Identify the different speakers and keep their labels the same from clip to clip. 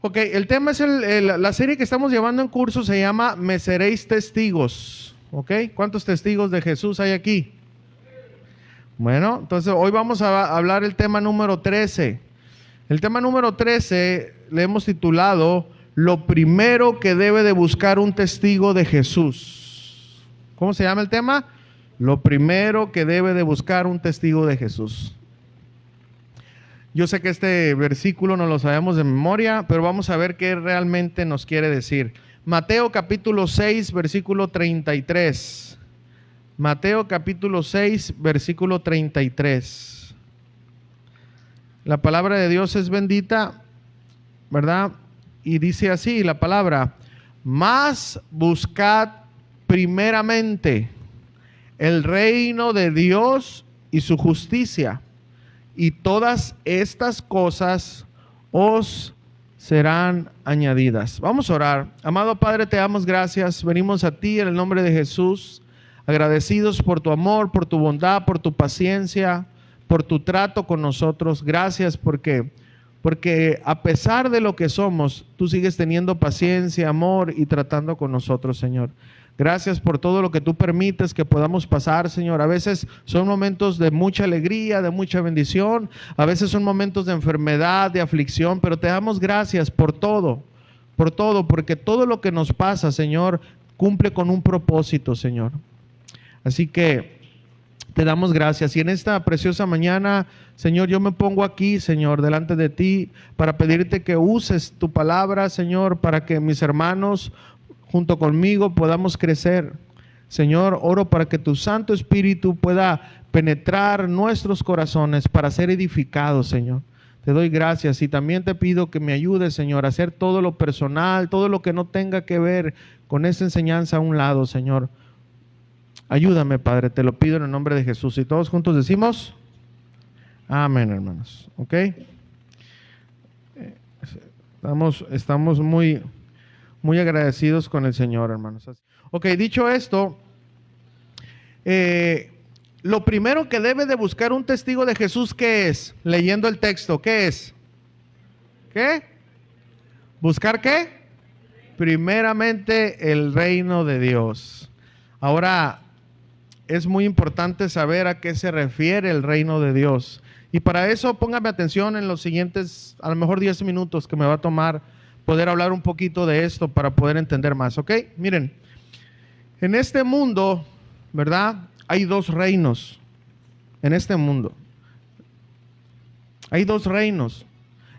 Speaker 1: Ok, el tema es la serie que estamos llevando en curso se llama Me seréis testigos. Ok, ¿cuántos testigos de Jesús hay aquí? Bueno, entonces hoy vamos a hablar el tema número 13. El tema número 13 le hemos titulado Lo primero que debe de buscar un testigo de Jesús. ¿Cómo se llama el tema? Lo primero que debe de buscar un testigo de Jesús. Yo sé que este versículo no lo sabemos de memoria, pero vamos a ver qué realmente nos quiere decir. Mateo capítulo 6, versículo 33. Mateo capítulo 6, versículo 33. La palabra de Dios es bendita, ¿verdad? Y dice así la palabra: mas buscad primeramente el reino de Dios y su justicia, y todas estas cosas os serán añadidas. Vamos a orar. Amado Padre, te damos gracias. Venimos a ti en el nombre de Jesús, agradecidos por tu amor, por tu bondad, por tu paciencia, por tu trato con nosotros. Gracias porque a pesar de lo que somos, tú sigues teniendo paciencia, amor y tratando con nosotros, Señor. Gracias por todo lo que tú permites que podamos pasar, Señor. A veces son momentos de mucha alegría, de mucha bendición. A veces son momentos de enfermedad, de aflicción, pero te damos gracias por todo, porque todo lo que nos pasa, Señor, cumple con un propósito, Señor. Así que te damos gracias. Y en esta preciosa mañana, Señor, yo me pongo aquí, Señor, delante de ti para pedirte que uses tu palabra, Señor, para que mis hermanos junto conmigo podamos crecer. Señor, oro para que tu Santo Espíritu pueda penetrar nuestros corazones para ser edificados, Señor. Te doy gracias y también te pido que me ayudes, Señor, a hacer todo lo personal, todo lo que no tenga que ver con esa enseñanza a un lado, Señor. Ayúdame, Padre, te lo pido en el nombre de Jesús. Y todos juntos decimos amén, hermanos. ¿Ok? Estamos muy agradecidos con el Señor, hermanos. Ok, dicho esto, lo primero que debe de buscar un testigo de Jesús, ¿qué es? Leyendo el texto, ¿qué es? ¿Qué? ¿Buscar qué? Primeramente el reino de Dios. Ahora, es muy importante saber a qué se refiere el reino de Dios. Y para eso póngame atención en los siguientes, a lo mejor 10 minutos que me va a tomar poder hablar un poquito de esto para poder entender más, ¿ok? Miren, en este mundo, ¿verdad? Hay dos reinos. En este mundo hay dos reinos: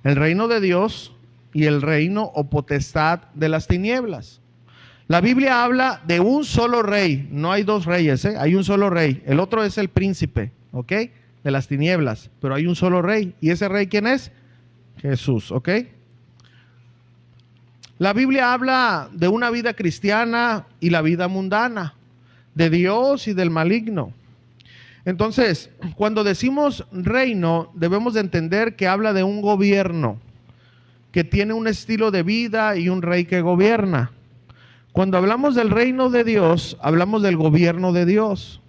Speaker 1: el reino de Dios y el reino o potestad de las tinieblas. La Biblia habla de un solo rey, no hay dos reyes, ¿eh? Hay un solo rey, el otro es el príncipe, ¿ok? De las tinieblas, pero hay un solo rey. ¿Y ese rey quién es? Jesús, ¿ok? La Biblia habla de una vida cristiana y la vida mundana, de Dios y del maligno. Entonces, cuando decimos reino, debemos de entender que habla de un gobierno que tiene un estilo de vida y un rey que gobierna. Cuando hablamos del reino de Dios, hablamos del gobierno de Dios.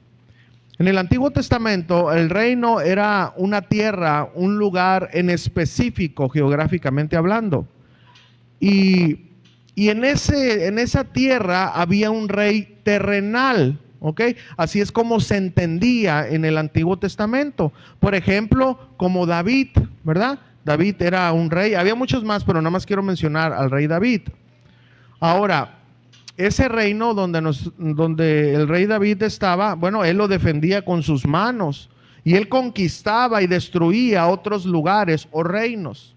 Speaker 1: En el Antiguo Testamento, el reino era una tierra, un lugar en específico, geográficamente hablando. Y en esa tierra había un rey terrenal, ¿ok? Así es como se entendía en el Antiguo Testamento. Por ejemplo, como David, ¿verdad? David era un rey, había muchos más, pero nada más quiero mencionar al rey David. Ahora, ese reino donde el rey David estaba, bueno, él lo defendía con sus manos y él conquistaba y destruía otros lugares o reinos.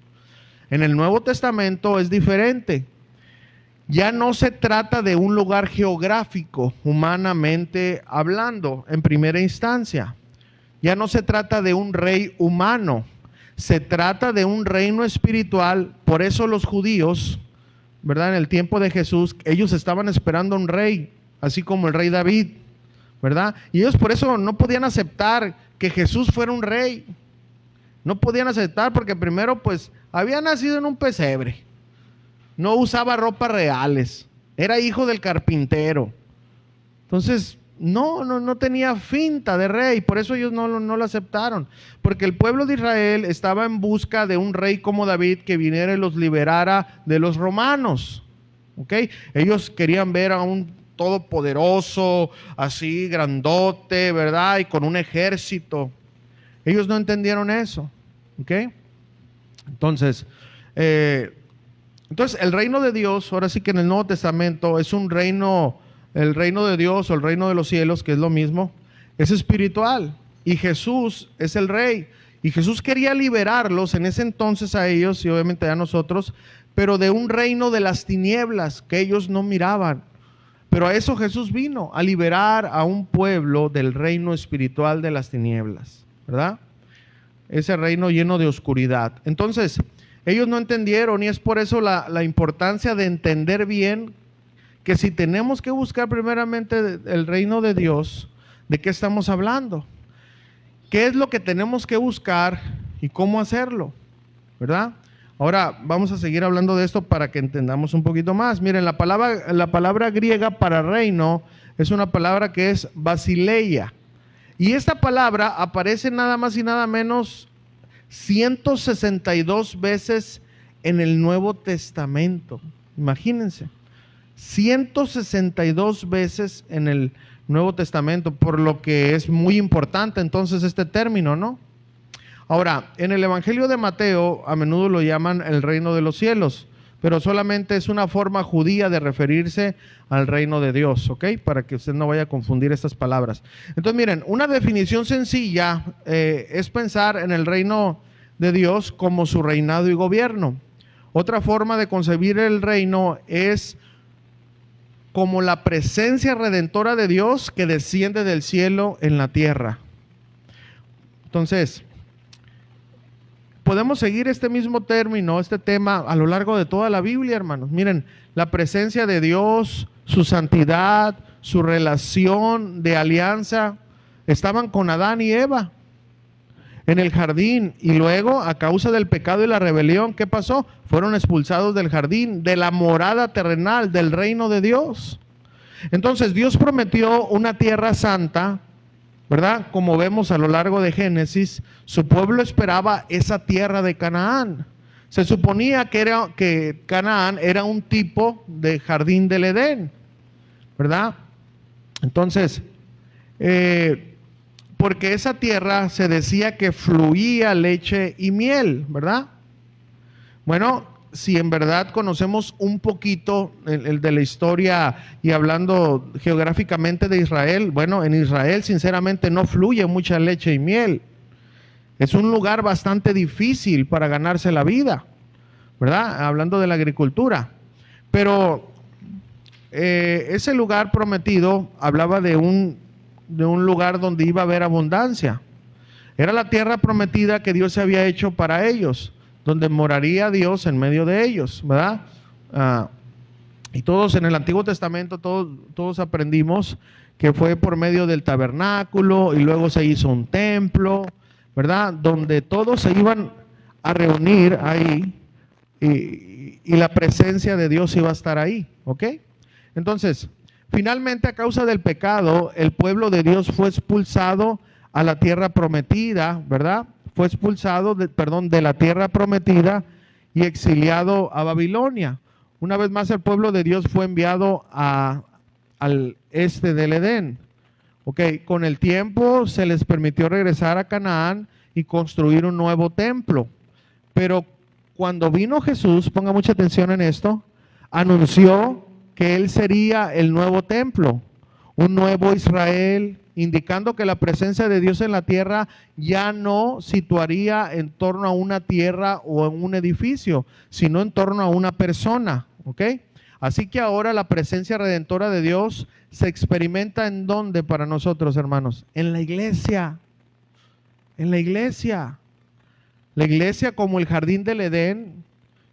Speaker 1: En el Nuevo Testamento es diferente. Ya no se trata de un lugar geográfico, humanamente hablando, en primera instancia. Ya no se trata de un rey humano. Se trata de un reino espiritual. Por eso los judíos, ¿verdad? En el tiempo de Jesús, ellos estaban esperando un rey, así como el rey David, ¿verdad? Y ellos por eso no podían aceptar que Jesús fuera un rey. No podían aceptar porque primero pues había nacido en un pesebre, no usaba ropas reales, era hijo del carpintero. Entonces no tenía finta de rey, por eso ellos no lo aceptaron, porque el pueblo de Israel estaba en busca de un rey como David que viniera y los liberara de los romanos, ¿ok? Ellos querían ver a un todopoderoso, así grandote, ¿verdad? Y con un ejército. Ellos no entendieron eso, ¿ok? Entonces el reino de Dios, ahora sí que en el Nuevo Testamento es un reino, el reino de Dios o el reino de los cielos, que es lo mismo, es espiritual. Y Jesús es el rey. Y Jesús quería liberarlos en ese entonces a ellos y obviamente a nosotros, pero de un reino de las tinieblas que ellos no miraban. Pero a eso Jesús vino, a liberar a un pueblo del reino espiritual de las tinieblas, ¿verdad? Ese reino lleno de oscuridad. Entonces, ellos no entendieron, y es por eso la importancia de entender bien que si tenemos que buscar primeramente el reino de Dios, ¿de qué estamos hablando? ¿Qué es lo que tenemos que buscar y cómo hacerlo? ¿Verdad? Ahora vamos a seguir hablando de esto para que entendamos un poquito más. Miren, la palabra griega para reino es una palabra que es basileia. Y esta palabra aparece nada más y nada menos 162 veces en el Nuevo Testamento. Imagínense, 162 veces en el Nuevo Testamento, por lo que es muy importante entonces este término, ¿no? Ahora, en el Evangelio de Mateo a menudo lo llaman el reino de los cielos, pero solamente es una forma judía de referirse al reino de Dios, ¿ok? Para que usted no vaya a confundir estas palabras. Entonces, miren, una definición sencilla es pensar en el reino de Dios como su reinado y gobierno. Otra forma de concebir el reino es como la presencia redentora de Dios que desciende del cielo en la tierra. Entonces, podemos seguir este mismo término, este tema a lo largo de toda la Biblia, hermanos. Miren, la presencia de Dios, su santidad, su relación de alianza, estaban con Adán y Eva en el jardín, y luego a causa del pecado y la rebelión, ¿qué pasó? Fueron expulsados del jardín, de la morada terrenal, del reino de Dios. Entonces Dios prometió una tierra santa, ¿verdad? Como vemos a lo largo de Génesis, su pueblo esperaba esa tierra de Canaán. Se suponía que Canaán era un tipo de jardín del Edén, ¿verdad? Entonces, porque esa tierra se decía que fluía leche y miel, ¿verdad? Bueno, si en verdad conocemos un poquito el de la historia y hablando geográficamente de Israel, bueno, en Israel sinceramente no fluye mucha leche y miel. Es un lugar bastante difícil para ganarse la vida, ¿verdad? Hablando de la agricultura. Pero ese lugar prometido hablaba de un lugar donde iba a haber abundancia. Era la tierra prometida que Dios se había hecho para ellos, donde moraría Dios en medio de ellos, ¿verdad? Y todos en el Antiguo Testamento, todos aprendimos que fue por medio del tabernáculo y luego se hizo un templo, ¿verdad? Donde todos se iban a reunir ahí y la presencia de Dios iba a estar ahí, ¿ok? Entonces, finalmente a causa del pecado, el pueblo de Dios fue expulsado a la tierra prometida, ¿verdad? Fue expulsado, de la tierra prometida y exiliado a Babilonia. Una vez más el pueblo de Dios fue enviado al este del Edén. Ok, con el tiempo se les permitió regresar a Canaán y construir un nuevo templo. Pero cuando vino Jesús, ponga mucha atención en esto, anunció que Él sería el nuevo templo, un nuevo Israel, indicando que la presencia de Dios en la tierra ya no situaría en torno a una tierra o en un edificio, sino en torno a una persona, ¿ok? Así que ahora la presencia redentora de Dios se experimenta ¿en dónde para nosotros, hermanos? En la iglesia, en la iglesia. La iglesia, como el jardín del Edén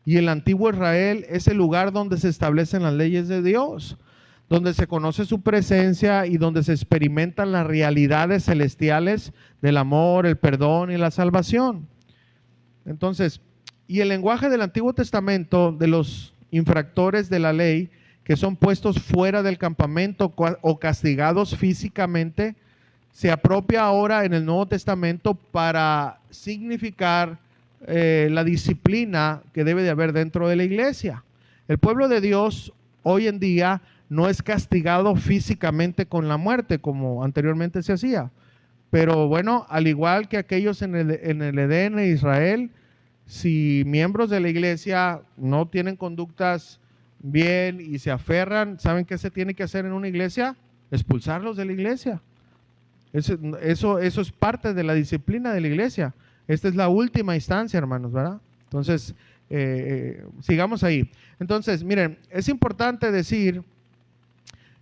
Speaker 1: y el antiguo Israel, es el lugar donde se establecen las leyes de Dios, donde se conoce su presencia y donde se experimentan las realidades celestiales del amor, el perdón y la salvación. Entonces, y el lenguaje del Antiguo Testamento de los infractores de la ley que son puestos fuera del campamento o castigados físicamente, se apropia ahora en el Nuevo Testamento para significar la disciplina que debe de haber dentro de la iglesia. El pueblo de Dios hoy en día no es castigado físicamente con la muerte como anteriormente se hacía. Pero bueno, al igual que aquellos en el Edén de Israel, si miembros de la iglesia no tienen conductas bien y se aferran, ¿saben qué se tiene que hacer en una iglesia? Expulsarlos de la iglesia. Eso es parte de la disciplina de la iglesia. Esta es la última instancia, hermanos, ¿verdad? Entonces, sigamos ahí. Entonces, miren, es importante decir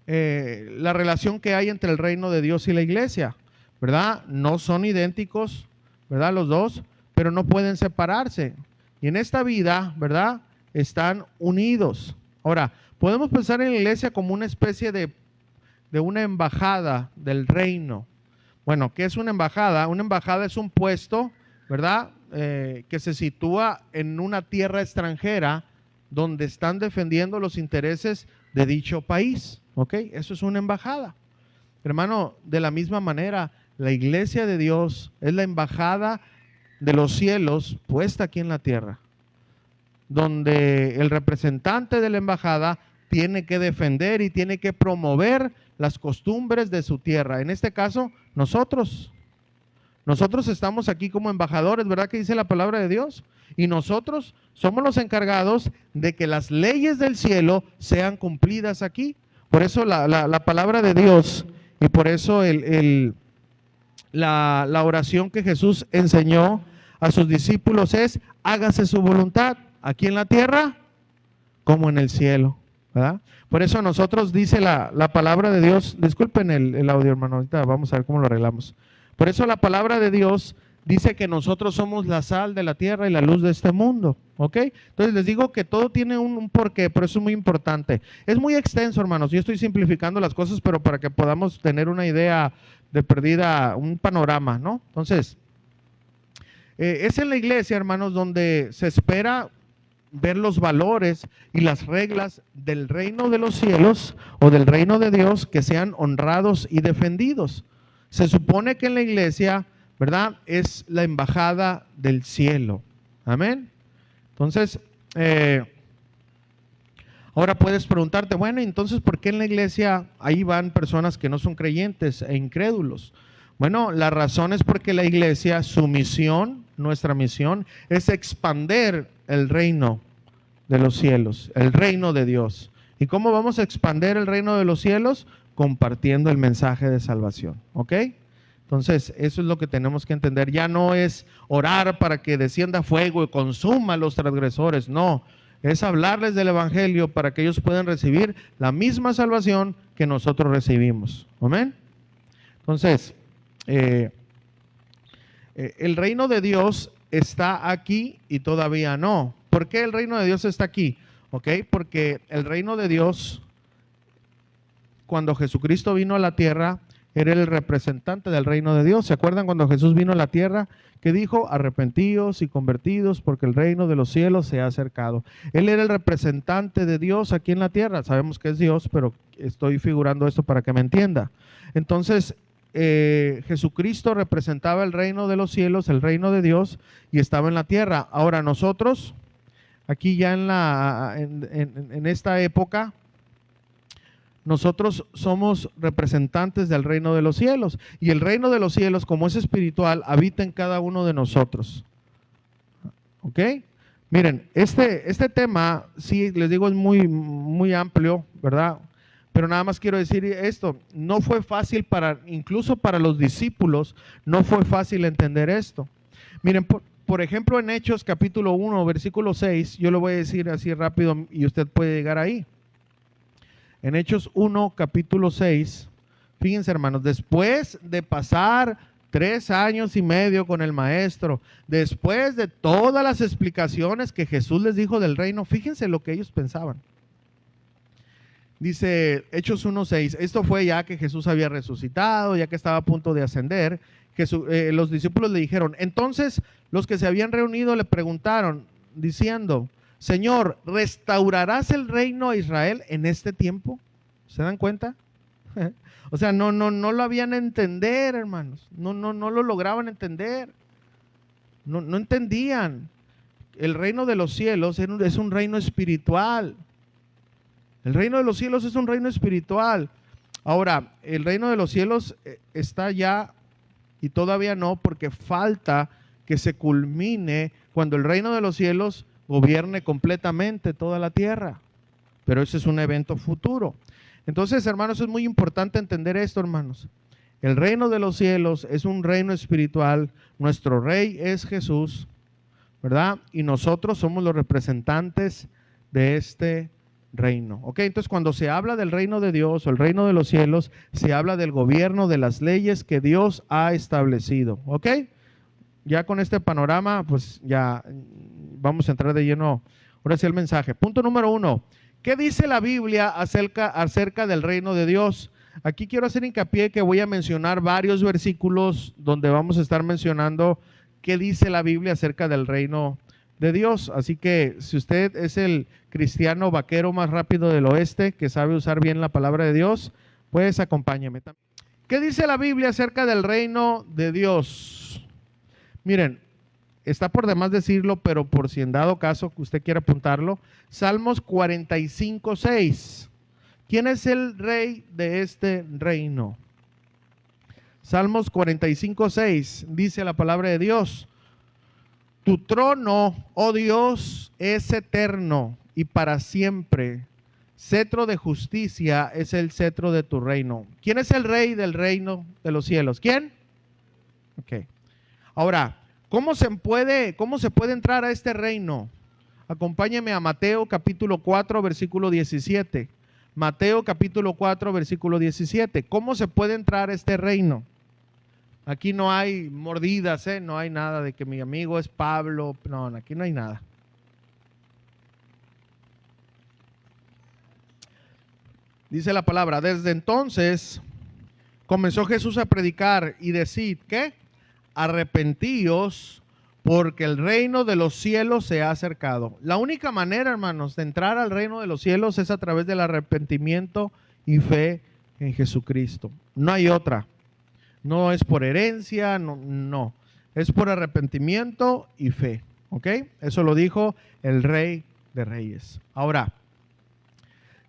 Speaker 1: la relación que hay entre el reino de Dios y la iglesia, ¿verdad? No son idénticos, ¿verdad? Los dos, pero no pueden separarse. Y en esta vida, ¿verdad? Están unidos. Ahora, podemos pensar en la iglesia como una especie de una embajada del reino. Bueno, ¿qué es una embajada? Una embajada es un puesto, ¿verdad? Que se sitúa en una tierra extranjera donde están defendiendo los intereses de dicho país. ¿Ok? Eso es una embajada. Hermano, de la misma manera, la iglesia de Dios es la embajada de los cielos puesta aquí en la tierra, donde el representante de la embajada tiene que defender y tiene que promover las costumbres de su tierra. En este caso, nosotros estamos aquí como embajadores, ¿verdad que dice la palabra de Dios? Y nosotros somos los encargados de que las leyes del cielo sean cumplidas aquí. Por eso la palabra de Dios y por eso la oración que Jesús enseñó a sus discípulos es: hágase su voluntad aquí en la tierra como en el cielo, ¿verdad? Por eso nosotros dice la palabra de Dios. Disculpen el audio, hermano, ahorita vamos a ver cómo lo arreglamos. Por eso la palabra de Dios dice que nosotros somos la sal de la tierra y la luz de este mundo, ¿ok? Entonces les digo que todo tiene un porqué, pero eso es muy importante. Es muy extenso, hermanos, yo estoy simplificando las cosas, pero para que podamos tener una idea de perdida, un panorama, ¿no? Entonces, es en la iglesia, hermanos, donde se espera ver los valores y las reglas del reino de los cielos o del reino de Dios que sean honrados y defendidos. Se supone que en la iglesia, ¿verdad?, es la embajada del cielo. Amén. Entonces, ahora puedes preguntarte, bueno, entonces, ¿por qué en la iglesia ahí van personas que no son creyentes e incrédulos? Bueno, la razón es porque la iglesia, su misión, nuestra misión, es expandir el reino de los cielos, el reino de Dios. ¿Y cómo vamos a expandir el reino de los cielos? Compartiendo el mensaje de salvación, ¿ok? Entonces, eso es lo que tenemos que entender. Ya no es orar para que descienda fuego y consuma a los transgresores, no. Es hablarles del evangelio para que ellos puedan recibir la misma salvación que nosotros recibimos. ¿Amén? Entonces, el reino de Dios está aquí y todavía no. ¿Por qué el reino de Dios está aquí? ¿Ok? Porque el reino de Dios, cuando Jesucristo vino a la tierra, era el representante del reino de Dios. ¿Se acuerdan cuando Jesús vino a la tierra? Que dijo: arrepentíos y convertidos porque el reino de los cielos se ha acercado. Él era el representante de Dios aquí en la tierra. Sabemos que es Dios, pero estoy figurando esto para que me entienda. Entonces, Jesucristo representaba el reino de los cielos, el reino de Dios, y estaba en la tierra. Ahora nosotros, aquí ya en esta época, nosotros somos representantes del reino de los cielos, y el reino de los cielos, como es espiritual, habita en cada uno de nosotros. ¿Ok? Miren, este tema, sí, les digo, es muy, muy amplio, ¿verdad? Pero nada más quiero decir esto: no fue fácil incluso para los discípulos, no fue fácil entender esto. Miren, por ejemplo, en Hechos capítulo 1, versículo 6, yo lo voy a decir así rápido y usted puede llegar ahí. En Hechos 1, capítulo 6, fíjense, hermanos, después de pasar 3 años y medio con el maestro, después de todas las explicaciones que Jesús les dijo del reino, fíjense lo que ellos pensaban. Dice Hechos 1:6, esto fue ya que Jesús había resucitado, ya que estaba a punto de ascender. Los discípulos le dijeron, entonces los que se habían reunido le preguntaron, diciendo, Señor, ¿restaurarás el reino a Israel en este tiempo? ¿Se dan cuenta? O sea, no lo habían entender, hermanos. No lo lograban entender. No entendían. El reino de los cielos es un reino espiritual. El reino de los cielos es un reino espiritual. Ahora, el reino de los cielos está ya y todavía no, porque falta que se culmine cuando el reino de los cielos gobierne completamente toda la tierra. Pero ese es un evento futuro. Entonces, hermanos, es muy importante entender esto, hermanos. El reino de los cielos es un reino espiritual. Nuestro rey es Jesús, ¿verdad? Y nosotros somos los representantes de este reino. Ok, entonces cuando se habla del reino de Dios o el reino de los cielos, se habla del gobierno, de las leyes que Dios ha establecido. Ok, ya con este panorama, pues ya vamos a entrar de lleno ahora sí el mensaje. Punto número 1. ¿Qué dice la Biblia acerca del reino de Dios? Aquí quiero hacer hincapié que voy a mencionar varios versículos donde vamos a estar mencionando qué dice la Biblia acerca del reino de Dios. Así que si usted es el cristiano vaquero más rápido del oeste, que sabe usar bien la palabra de Dios, pues acompáñeme. ¿Qué dice la Biblia acerca del reino de Dios? Miren, está por demás decirlo, pero por si en dado caso que usted quiera apuntarlo, Salmos 45:6. ¿Quién es el rey de este reino? Salmos 45:6 dice la palabra de Dios: tu trono, oh Dios, es eterno y para siempre. Cetro de justicia es el cetro de tu reino. ¿Quién es el rey del reino de los cielos? ¿Quién? Ok. Ahora, ¿cómo se puede entrar a este reino? Acompáñeme a Mateo capítulo 4, versículo 17. Mateo capítulo 4, versículo 17. ¿Cómo se puede entrar a este reino? Aquí no hay mordidas, no hay nada de que mi amigo es Pablo. No, aquí no hay nada. Dice la palabra: desde entonces comenzó Jesús a predicar y decir, ¿qué? Arrepentíos, porque el reino de los cielos se ha acercado. La única manera, hermanos, de entrar al reino de los cielos es a través del arrepentimiento y fe en Jesucristo. No hay otra. No es por herencia, no. Es por arrepentimiento y fe. ¿Ok? Eso lo dijo el Rey de Reyes. Ahora,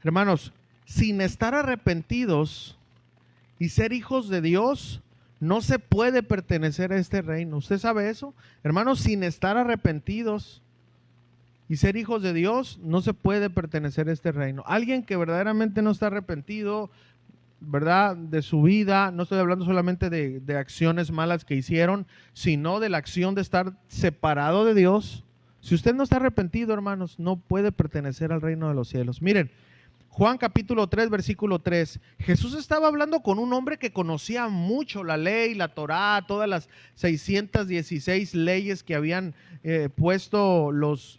Speaker 1: hermanos, sin estar arrepentidos y ser hijos de Dios, no se puede pertenecer a este reino. ¿Usted sabe eso? Hermanos, sin estar arrepentidos y ser hijos de Dios, no se puede pertenecer a este reino. Alguien que verdaderamente no está arrepentido, ¿verdad?, de su vida, no estoy hablando solamente de acciones malas que hicieron, sino de la acción de estar separado de Dios. Si usted no está arrepentido, hermanos, no puede pertenecer al reino de los cielos. Miren, Juan capítulo 3, versículo 3. Jesús estaba hablando con un hombre que conocía mucho la ley, la Torá, todas las 616 leyes que habían puesto los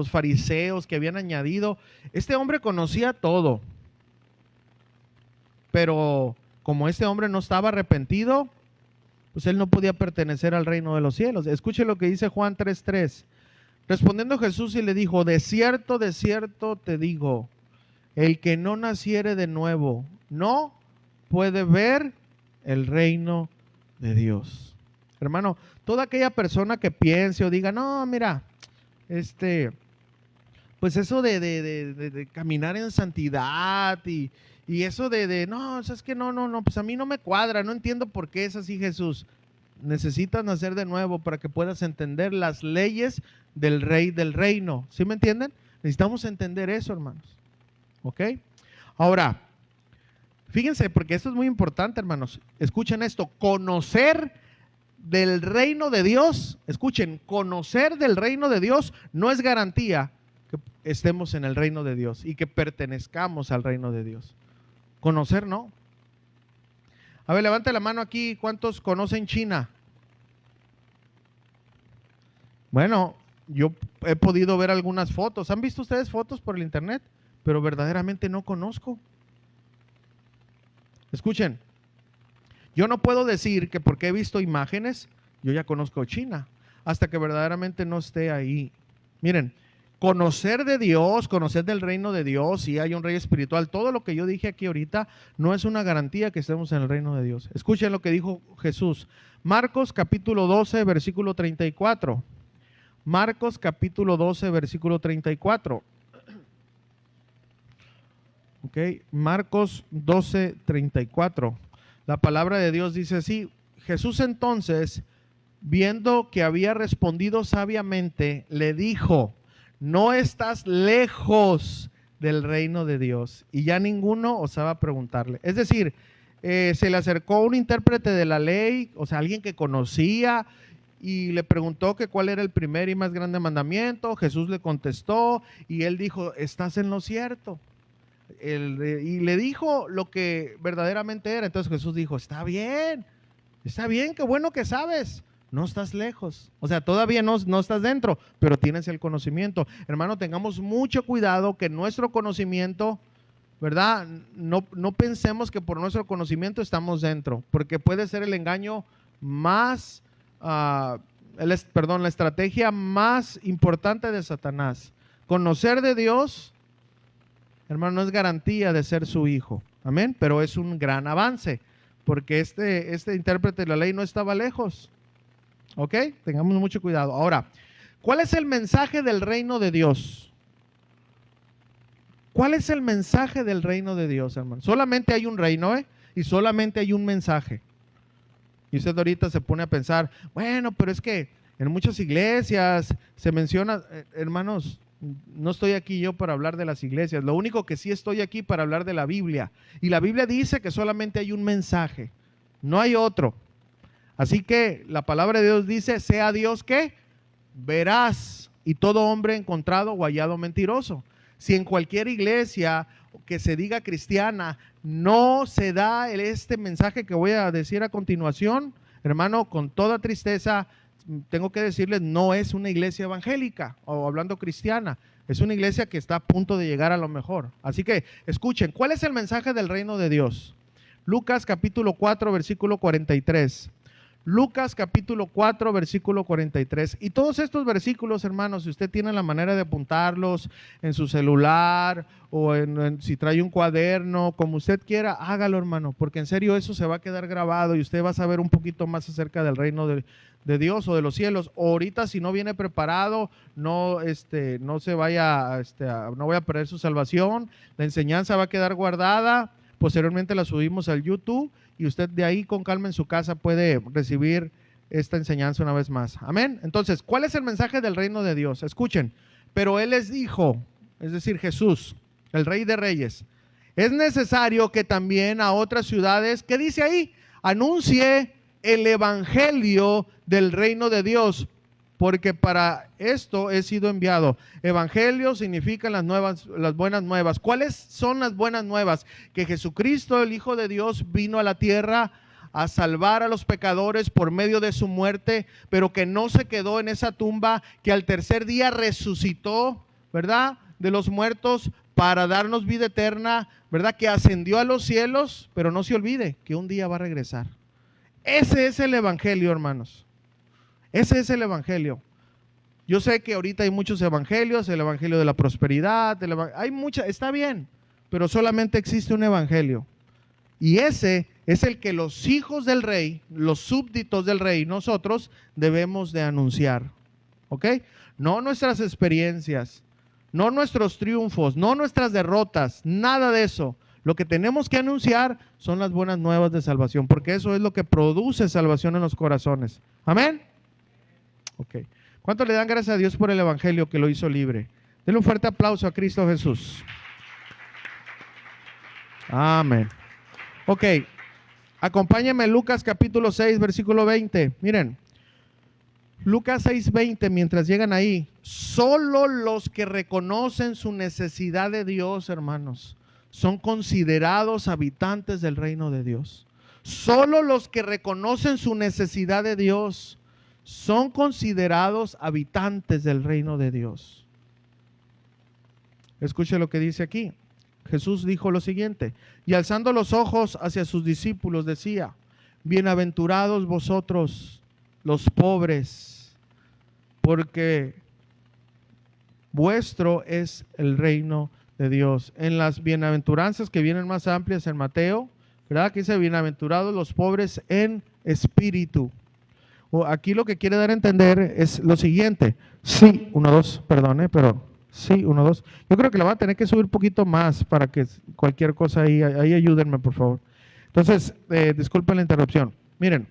Speaker 1: fariseos, que habían añadido. Este hombre conocía todo. Pero como este hombre no estaba arrepentido, pues él no podía pertenecer al reino de los cielos. Escuche lo que dice Juan 3:3. Respondiendo Jesús y le dijo: de cierto te digo, el que no naciere de nuevo no puede ver el reino de Dios. Hermano, toda aquella persona que piense o diga, no, mira, pues eso de caminar en santidad y eso no, es que no, pues a mí no me cuadra, no entiendo por qué es así, Jesús. Necesitas nacer de nuevo para que puedas entender las leyes del rey del reino. ¿Sí me entienden? Necesitamos entender eso, hermanos. ¿Ok? Ahora, fíjense, porque esto es muy importante, hermanos. Escuchen esto: conocer del reino de Dios, escuchen, conocer del reino de Dios no es garantía que estemos en el reino de Dios y que pertenezcamos al reino de Dios. Conocer no. A ver, levante la mano aquí, ¿cuántos conocen China? Bueno, yo he podido ver algunas fotos. ¿Han visto ustedes fotos por el internet? Pero verdaderamente no conozco. Escuchen, yo no puedo decir que porque he visto imágenes, yo ya conozco China, hasta que verdaderamente no esté ahí. Miren, conocer de Dios, conocer del reino de Dios, si hay un rey espiritual, todo lo que yo dije aquí ahorita no es una garantía que estemos en el reino de Dios. Escuchen lo que dijo Jesús. Marcos capítulo 12, versículo 34. Marcos capítulo 12, versículo 34. Ok, Marcos 12, 34. La palabra de Dios dice así: Jesús entonces, viendo que había respondido sabiamente, le dijo: no estás lejos del reino de Dios. Y ya ninguno osaba preguntarle. Es decir, se le acercó un intérprete de la ley, o sea, alguien que conocía, y le preguntó que cuál era el primer y más grande mandamiento. Jesús le contestó y él dijo: estás en lo cierto. Y le dijo lo que verdaderamente era. Entonces Jesús dijo: está bien, qué bueno que sabes. No estás lejos, o sea, todavía no estás dentro, pero tienes el conocimiento. Hermano, tengamos mucho cuidado que nuestro conocimiento, ¿verdad? No pensemos que por nuestro conocimiento estamos dentro, porque puede ser el engaño más, la estrategia más importante de Satanás. Conocer de Dios, hermano, no es garantía de ser su hijo, amén, pero es un gran avance, porque este intérprete de la ley no estaba lejos. Ok, tengamos mucho cuidado. Ahora, ¿cuál es el mensaje del reino de Dios? ¿Cuál es el mensaje del reino de Dios, hermano? Solamente hay un reino, y solamente hay un mensaje. Y usted ahorita se pone a pensar: bueno, pero es que en muchas iglesias se menciona, hermanos, no estoy aquí yo para hablar de las iglesias. Lo único que sí estoy aquí para hablar de la Biblia. Y la Biblia dice que solamente hay un mensaje, no hay otro. Así que la palabra de Dios dice: sea Dios que veraz y todo hombre encontrado o hallado mentiroso. Si en cualquier iglesia que se diga cristiana no se da este mensaje que voy a decir a continuación, hermano, con toda tristeza tengo que decirles: no es una iglesia evangélica o hablando cristiana, es una iglesia que está a punto de llegar a lo mejor. Así que escuchen, ¿cuál es el mensaje del reino de Dios? Lucas capítulo 4, versículo 43. Lucas capítulo 4, versículo 43. Y todos estos versículos, hermanos, si usted tiene la manera de apuntarlos en su celular o si trae un cuaderno, como usted quiera, hágalo, hermano, porque en serio eso se va a quedar grabado y usted va a saber un poquito más acerca del reino de Dios o de los cielos. O ahorita, si no viene preparado, no se vaya, no voy a perder su salvación. La enseñanza va a quedar guardada. Posteriormente la subimos al YouTube y usted de ahí con calma en su casa puede recibir esta enseñanza una vez más. Amén. Entonces, ¿cuál es el mensaje del reino de Dios? Escuchen. Pero él les dijo, es decir, Jesús, el Rey de Reyes: es necesario que también a otras ciudades, ¿qué dice ahí? Anuncie el evangelio del reino de Dios, porque para esto he sido enviado. Evangelio significa las buenas nuevas. ¿Cuáles son las buenas nuevas? Que Jesucristo, el Hijo de Dios, vino a la tierra a salvar a los pecadores por medio de su muerte, pero que no se quedó en esa tumba, que al tercer día resucitó, ¿verdad?, de los muertos para darnos vida eterna, ¿verdad?, que ascendió a los cielos, pero no se olvide que un día va a regresar. Ese es el evangelio, hermanos. Ese es el evangelio. Yo sé que ahorita hay muchos evangelios, el evangelio de la prosperidad, hay muchas, está bien, pero solamente existe un evangelio. Y ese es el que los hijos del rey, los súbditos del rey, nosotros debemos de anunciar. ¿Ok? No nuestras experiencias, no nuestros triunfos, no nuestras derrotas, nada de eso. Lo que tenemos que anunciar son las buenas nuevas de salvación, porque eso es lo que produce salvación en los corazones. Amén. Ok. ¿Cuánto le dan gracias a Dios por el evangelio que lo hizo libre? Denle un fuerte aplauso a Cristo Jesús. Amén. Ok. Acompáñenme en Lucas capítulo 6, versículo 20. Miren. Lucas 6:20, mientras llegan ahí: solo los que reconocen su necesidad de Dios, hermanos, son considerados habitantes del reino de Dios. Solo los que reconocen su necesidad de Dios son considerados habitantes del reino de Dios. Escuche lo que dice aquí. Jesús dijo lo siguiente: y alzando los ojos hacia sus discípulos decía: bienaventurados vosotros los pobres, porque vuestro es el reino de Dios. En las bienaventuranzas que vienen más amplias en Mateo, ¿verdad? Que dice, bienaventurados los pobres en espíritu. Aquí lo que quiere dar a entender es lo siguiente. Sí, 1, 2, perdone, pero sí, 1, 2. Yo creo que la va a tener que subir un poquito más para que cualquier cosa ahí ayúdenme, por favor. Entonces, disculpen la interrupción. Miren,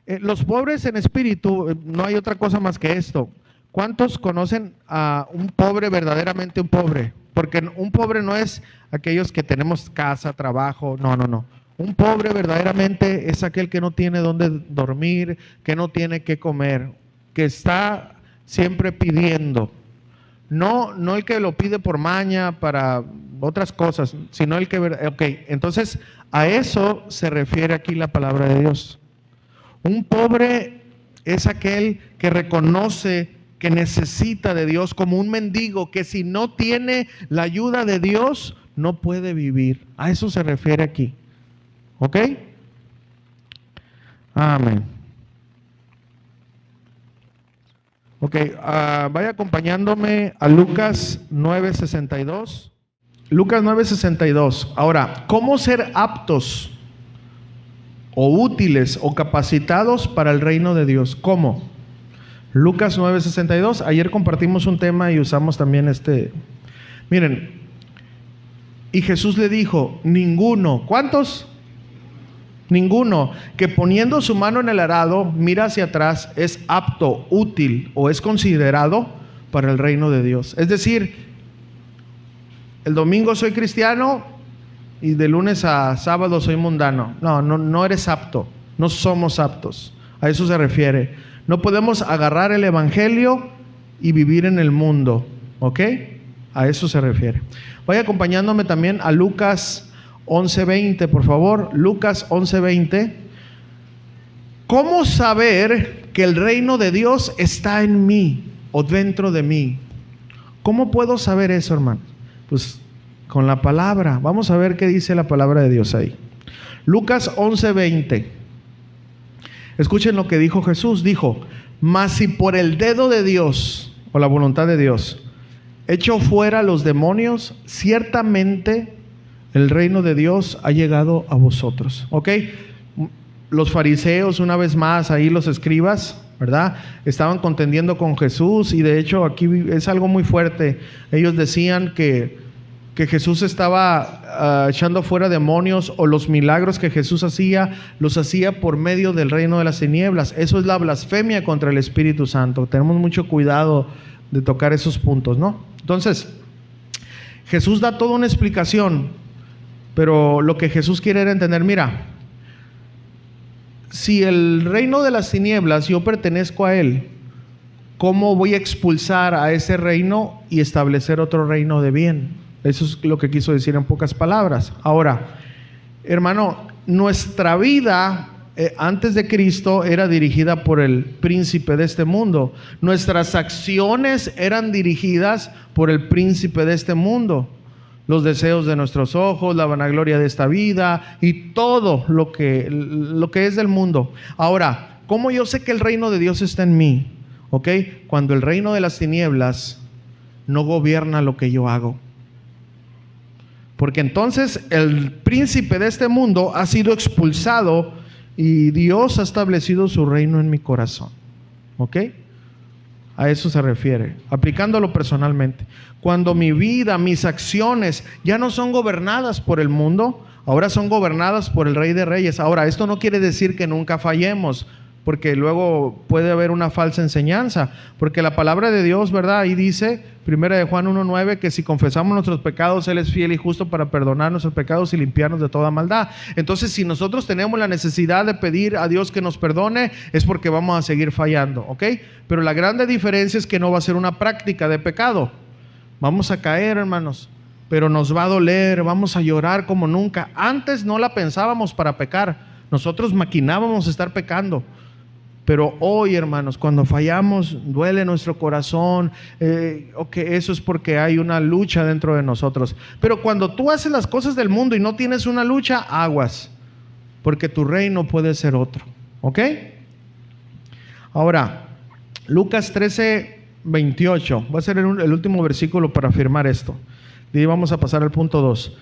Speaker 1: los pobres en espíritu, no hay otra cosa más que esto. ¿Cuántos conocen a un pobre, verdaderamente un pobre? Porque un pobre no es aquellos que tenemos casa, trabajo, no. Un pobre verdaderamente es aquel que no tiene dónde dormir, que no tiene qué comer, que está siempre pidiendo. No el que lo pide por maña para otras cosas, sino el que... Ok, entonces a eso se refiere aquí la palabra de Dios. Un pobre es aquel que reconoce que necesita de Dios, como un mendigo que si no tiene la ayuda de Dios no puede vivir. A eso se refiere aquí. ¿Ok? Amén. Ok, vaya acompañándome a Lucas 9:62. Lucas 9:62. Ahora, ¿cómo ser aptos o útiles o capacitados para el reino de Dios? ¿Cómo? Lucas 9:62. Ayer compartimos un tema y usamos también Miren, y Jesús le dijo, ninguno, ¿cuántos? Ninguno que poniendo su mano en el arado mira hacia atrás es apto, útil o es considerado para el reino de Dios. Es decir, el domingo soy cristiano y de lunes a sábado soy mundano. No eres apto, no somos aptos. A eso se refiere. No podemos agarrar el evangelio y vivir en el mundo, ¿ok? A eso se refiere. Vaya acompañándome también a Lucas 11:20, por favor. Lucas 11:20. ¿Cómo saber que el reino de Dios está en mí o dentro de mí? ¿Cómo puedo saber eso, hermano? Pues con la palabra. Vamos a ver qué dice la palabra de Dios ahí. Lucas 11:20. Escuchen lo que dijo Jesús. Dijo, mas si por el dedo de Dios o la voluntad de Dios echo fuera los demonios, ciertamente el reino de Dios ha llegado a vosotros. ¿Ok? Los fariseos, una vez más, ahí los escribas, ¿verdad? Estaban contendiendo con Jesús y de hecho aquí es algo muy fuerte. Ellos decían que Jesús estaba echando fuera demonios, o los milagros que Jesús hacía, los hacía por medio del reino de las tinieblas. Eso es la blasfemia contra el Espíritu Santo. Tenemos mucho cuidado de tocar esos puntos, ¿no? Entonces, Jesús da toda una explicación, pero lo que Jesús quiere era entender, mira, si el reino de las tinieblas yo pertenezco a él, ¿cómo voy a expulsar a ese reino y establecer otro reino de bien? Eso es lo que quiso decir en pocas palabras. Ahora, hermano, nuestra vida antes de Cristo era dirigida por el príncipe de este mundo. Nuestras acciones eran dirigidas por el príncipe de este mundo. Los deseos de nuestros ojos, la vanagloria de esta vida y todo lo que es del mundo. Ahora, ¿cómo yo sé que el reino de Dios está en mí? ¿Ok? Cuando el reino de las tinieblas no gobierna lo que yo hago. Porque entonces el príncipe de este mundo ha sido expulsado y Dios ha establecido su reino en mi corazón. ¿Ok? A eso se refiere, aplicándolo personalmente. Cuando mi vida, mis acciones ya no son gobernadas por el mundo, ahora son gobernadas por el Rey de Reyes. Ahora, esto no quiere decir que nunca fallemos, porque luego puede haber una falsa enseñanza, porque la palabra de Dios, ¿verdad? Ahí dice, 1 de Juan 1:9, que si confesamos nuestros pecados, Él es fiel y justo para perdonar nuestros pecados y limpiarnos de toda maldad. Entonces, si nosotros tenemos la necesidad de pedir a Dios que nos perdone, es porque vamos a seguir fallando, ¿ok? Pero la grande diferencia es que no va a ser una práctica de pecado. Vamos a caer, hermanos, pero nos va a doler, vamos a llorar como nunca. Antes no la pensábamos para pecar, nosotros maquinábamos estar pecando. Pero hoy, hermanos, cuando fallamos, duele nuestro corazón. Eso es porque hay una lucha dentro de nosotros. Pero cuando tú haces las cosas del mundo y no tienes una lucha, aguas, porque tu reino puede ser otro. ¿Ok? Ahora, Lucas 13, 28. Va a ser el último versículo para afirmar esto. Y vamos a pasar al punto 2.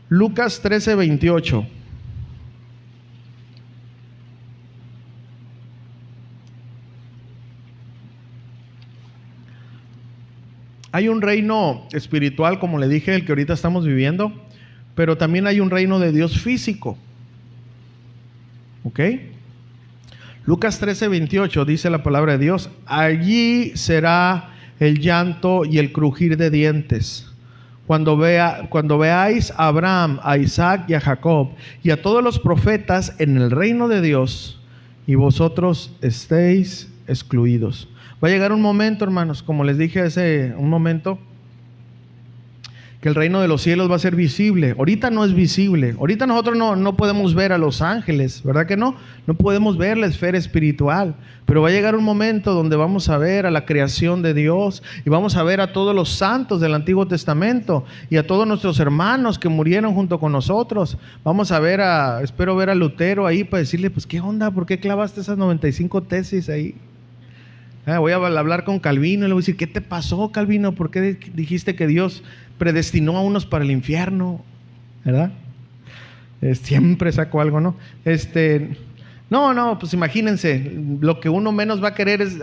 Speaker 1: Lucas 13, 28. Hay un reino espiritual, como le dije, el que ahorita estamos viviendo, pero también hay un reino de Dios físico. ¿Ok? Lucas 13, 28 dice la palabra de Dios: allí será el llanto y el crujir de dientes, cuando veáis a Abraham, a Isaac y a Jacob y a todos los profetas en el reino de Dios, y vosotros estéis excluidos. Va a llegar un momento, hermanos, como les dije hace un momento, que el reino de los cielos va a ser visible. Ahorita no es visible. Ahorita nosotros no podemos ver a los ángeles, ¿verdad que no? No podemos ver la esfera espiritual. Pero va a llegar un momento donde vamos a ver a la creación de Dios y vamos a ver a todos los santos del Antiguo Testamento y a todos nuestros hermanos que murieron junto con nosotros. Vamos a ver espero ver a Lutero ahí para decirle, pues, ¿qué onda? ¿Por qué clavaste esas 95 tesis ahí? Voy a hablar con Calvino y le voy a decir, ¿qué te pasó, Calvino? ¿Por qué dijiste que Dios predestinó a unos para el infierno? ¿Verdad? Siempre saco algo, ¿no? Pues imagínense, lo que uno menos va a querer es,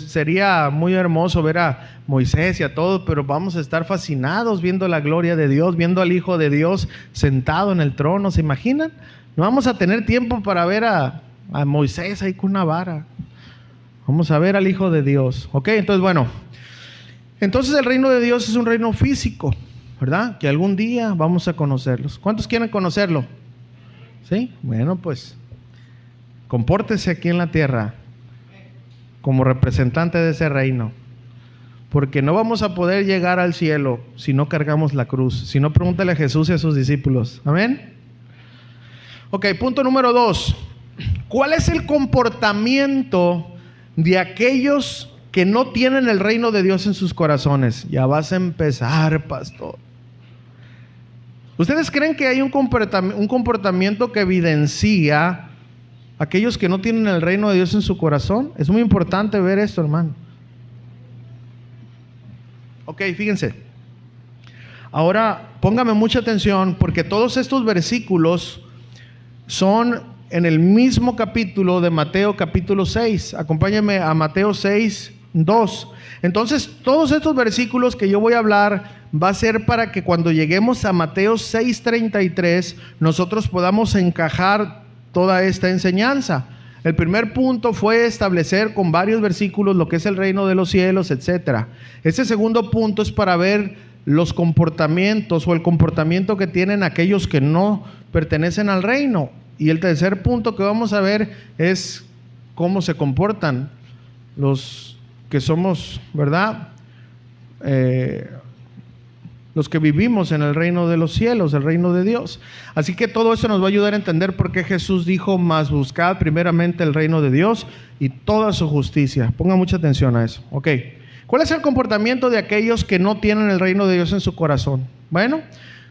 Speaker 1: sería muy hermoso ver a Moisés y a todos, pero vamos a estar fascinados viendo la gloria de Dios, viendo al Hijo de Dios sentado en el trono. ¿Se imaginan? No vamos a tener tiempo para ver a Moisés ahí con una vara. Vamos a ver al Hijo de Dios. Ok, entonces el reino de Dios es un reino físico, ¿verdad? Que algún día vamos a conocerlos. ¿Cuántos quieren conocerlo? ¿Sí? Bueno, pues compórtese aquí en la tierra como representante de ese reino, porque no vamos a poder llegar al cielo si no cargamos la cruz. Si no, pregúntale a Jesús y a sus discípulos. Amén. Ok, punto número 2. ¿Cuál es el comportamiento de aquellos que no tienen el reino de Dios en sus corazones? Ya vas a empezar, pastor. ¿Ustedes creen que hay un comportamiento que evidencia aquellos que no tienen el reino de Dios en su corazón? Es muy importante ver esto, hermano. Ok, fíjense. Ahora póngame mucha atención, porque todos estos versículos son en el mismo capítulo de Mateo, capítulo 6. Acompáñenme a Mateo 6, 2. Entonces, todos estos versículos que yo voy a hablar va a ser para que cuando lleguemos a Mateo 6, 33, nosotros podamos encajar toda esta enseñanza. El primer punto fue establecer con varios versículos lo que es el reino de los cielos, etcétera. Ese segundo punto es para ver los comportamientos o el comportamiento que tienen aquellos que no pertenecen al reino. Y el tercer punto que vamos a ver es cómo se comportan los que somos, ¿verdad? Los que vivimos en el reino de los cielos, el reino de Dios. Así que todo eso nos va a ayudar a entender por qué Jesús dijo: mas buscad primeramente el reino de Dios y toda su justicia. Ponga mucha atención a eso. Ok. ¿Cuál es el comportamiento de aquellos que no tienen el reino de Dios en su corazón? Bueno,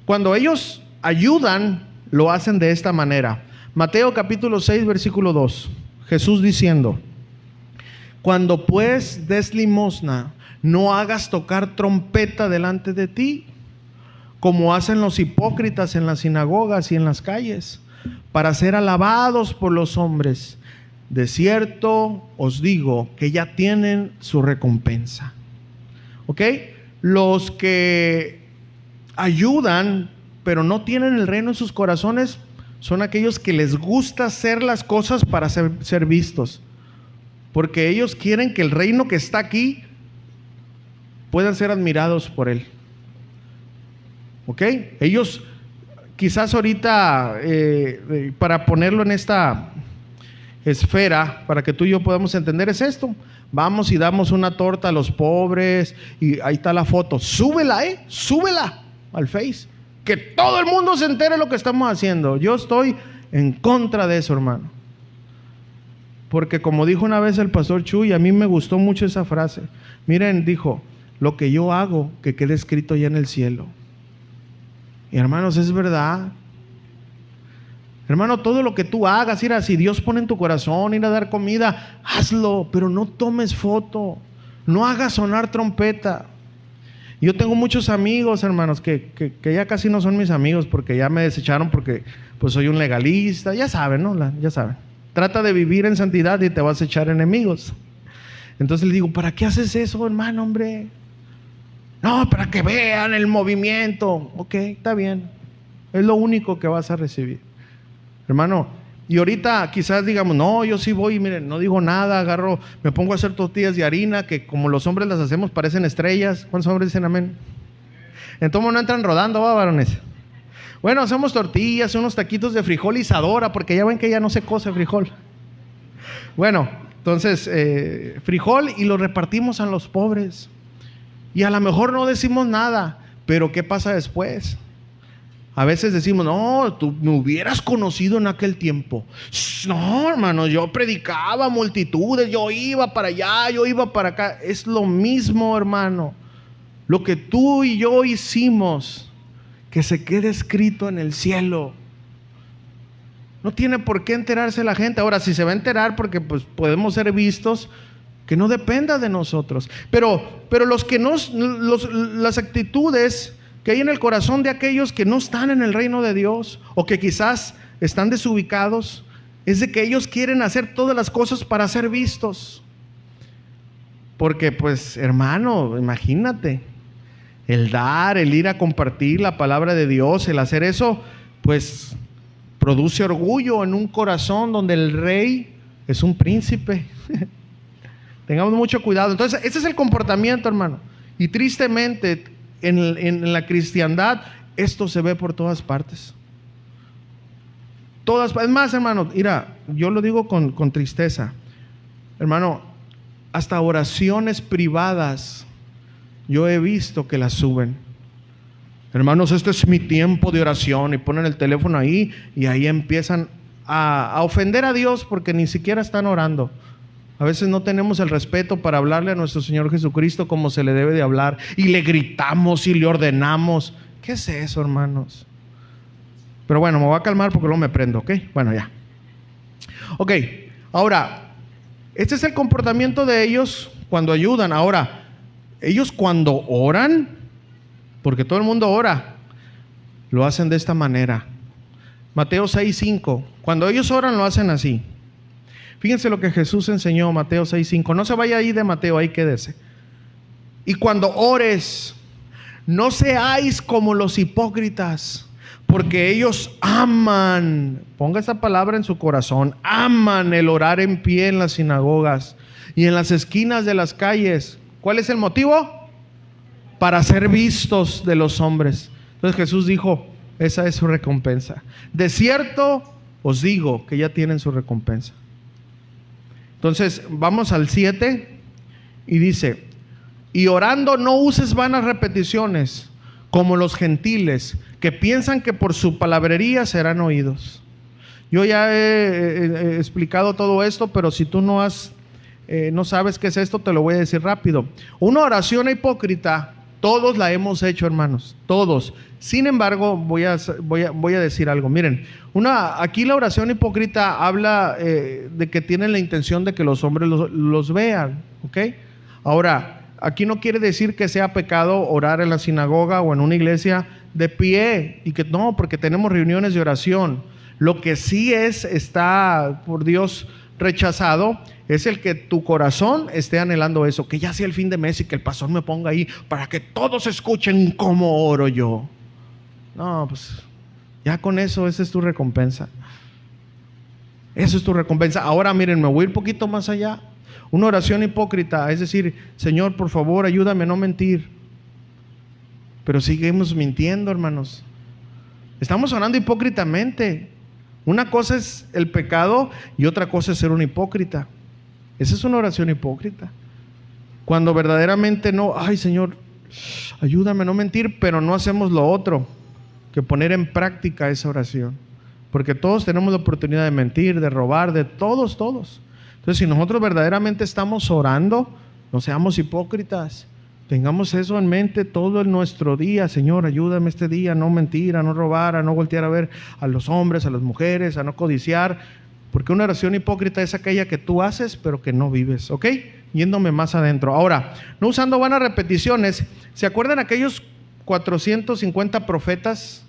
Speaker 1: cuando ellos ayudan, lo hacen de esta manera. Mateo capítulo 6, versículo 2. Jesús diciendo: cuando pues des limosna, no hagas tocar trompeta delante de ti, como hacen los hipócritas en las sinagogas y en las calles, para ser alabados por los hombres. De cierto os digo que ya tienen su recompensa. ¿Ok? Los que ayudan, pero no tienen el reino en sus corazones, son aquellos que les gusta hacer las cosas para ser vistos, porque ellos quieren que el reino que está aquí puedan ser admirados por él. ¿Ok? Ellos quizás ahorita, para ponerlo en esta esfera, para que tú y yo podamos entender, es esto: vamos y damos una torta a los pobres y ahí está la foto, súbela al Face, que todo el mundo se entere de lo que estamos haciendo. Yo estoy en contra de eso, hermano, porque como dijo una vez el pastor Chuy, a mí me gustó mucho esa frase. Miren, dijo: lo que yo hago, que quede escrito ya en el cielo. Y hermanos, es verdad. Hermano, todo lo que tú hagas, si Dios pone en tu corazón ir a dar comida, hazlo, pero no tomes foto. No hagas sonar trompeta. Yo tengo muchos amigos, hermanos, que ya casi no son mis amigos porque ya me desecharon porque pues soy un legalista. Ya saben, ¿no? Ya saben. Trata de vivir en santidad y te vas a echar enemigos. Entonces le digo, ¿para qué haces eso, hermano, hombre? No, para que vean el movimiento. Ok, está bien. Es lo único que vas a recibir, hermano. Y ahorita quizás digamos, no, yo sí voy, miren, no digo nada, agarro, me pongo a hacer tortillas de harina, que como los hombres las hacemos, parecen estrellas. ¿Cuántos hombres dicen amén? Entonces no entran rodando, ¿va, varones? Bueno, hacemos tortillas, unos taquitos de frijol y sadora, porque ya ven que ya no se cose frijol. Bueno, entonces, frijol y lo repartimos a los pobres. Y a lo mejor no decimos nada, pero ¿qué pasa después? A veces decimos, no, tú me hubieras conocido en aquel tiempo. No, hermano, yo predicaba a multitudes, yo iba para allá, yo iba para acá. Es lo mismo, hermano. Lo que tú y yo hicimos, que se quede escrito en el cielo. No tiene por qué enterarse la gente. Ahora, si se va a enterar porque pues, podemos ser vistos, que no dependa de nosotros. Pero los que las actitudes que hay en el corazón de aquellos que no están en el reino de Dios o que quizás están desubicados, es de que ellos quieren hacer todas las cosas para ser vistos. Porque pues, hermano, imagínate, el dar, el ir a compartir la palabra de Dios, el hacer eso, pues produce orgullo en un corazón donde el rey es un príncipe. Tengamos mucho cuidado. Entonces, ese es el comportamiento, hermano. Y tristemente, en la cristiandad, esto se ve por todas partes. Es más, hermano, mira, yo lo digo con tristeza. Hermano, hasta oraciones privadas, yo he visto que las suben. Hermanos, este es mi tiempo de oración, y ponen el teléfono ahí, y ahí empiezan a ofender a Dios porque ni siquiera están orando. A veces no tenemos el respeto para hablarle a nuestro Señor Jesucristo como se le debe de hablar, y le gritamos y le ordenamos. ¿Qué es eso, hermanos? Pero bueno, me voy a calmar porque luego me prendo, ¿ok? Bueno, ya. Ok, ahora, este es el comportamiento de ellos cuando ayudan. Ahora, ellos cuando oran, porque todo el mundo ora, lo hacen de esta manera. Mateo 6:5. Cuando ellos oran, lo hacen así. Fíjense lo que Jesús enseñó, Mateo 6:5. No se vaya ahí de Mateo, ahí quédese. Y cuando ores, no seáis como los hipócritas, porque ellos aman, ponga esa palabra en su corazón, aman el orar en pie en las sinagogas y en las esquinas de las calles. ¿Cuál es el motivo? Para ser vistos de los hombres. Entonces Jesús dijo, esa es su recompensa. De cierto os digo que ya tienen su recompensa. Entonces vamos al 7 y dice, y orando no uses vanas repeticiones como los gentiles, que piensan que por su palabrería serán oídos. Yo ya he explicado todo esto, pero si tú no sabes qué es esto, te lo voy a decir rápido. Una oración hipócrita, todos la hemos hecho, hermanos, todos. Sin embargo, voy a decir algo. Miren, aquí la oración hipócrita habla de que tienen la intención de que los hombres los vean, ¿ok? Ahora, aquí no quiere decir que sea pecado orar en la sinagoga o en una iglesia de pie, y que no, porque tenemos reuniones de oración. Lo que sí está por Dios rechazado es el que tu corazón esté anhelando eso, que ya sea el fin de mes y que el pastor me ponga ahí para que todos escuchen cómo oro yo. No, pues ya con eso, esa es tu recompensa. Eso es tu recompensa. Ahora miren, me voy a ir un poquito más allá. Una oración hipócrita, es decir, Señor, por favor, ayúdame a no mentir. Pero seguimos mintiendo, hermanos. Estamos orando hipócritamente. Una cosa es el pecado y otra cosa es ser un hipócrita. Esa es una oración hipócrita. Cuando verdaderamente no, ay Señor, ayúdame a no mentir, pero no hacemos lo otro, que poner en práctica esa oración. Porque todos tenemos la oportunidad de mentir, de robar, de todos. Entonces, si nosotros verdaderamente estamos orando, no seamos hipócritas. Tengamos eso en mente todo nuestro día. Señor, ayúdame este día a no mentir, a no robar, a no voltear a ver a los hombres, a las mujeres, a no codiciar. Porque una oración hipócrita es aquella que tú haces, pero que no vives, ¿ok? yéndome más adentro. Ahora, no usando vanas repeticiones, ¿se acuerdan aquellos 450 profetas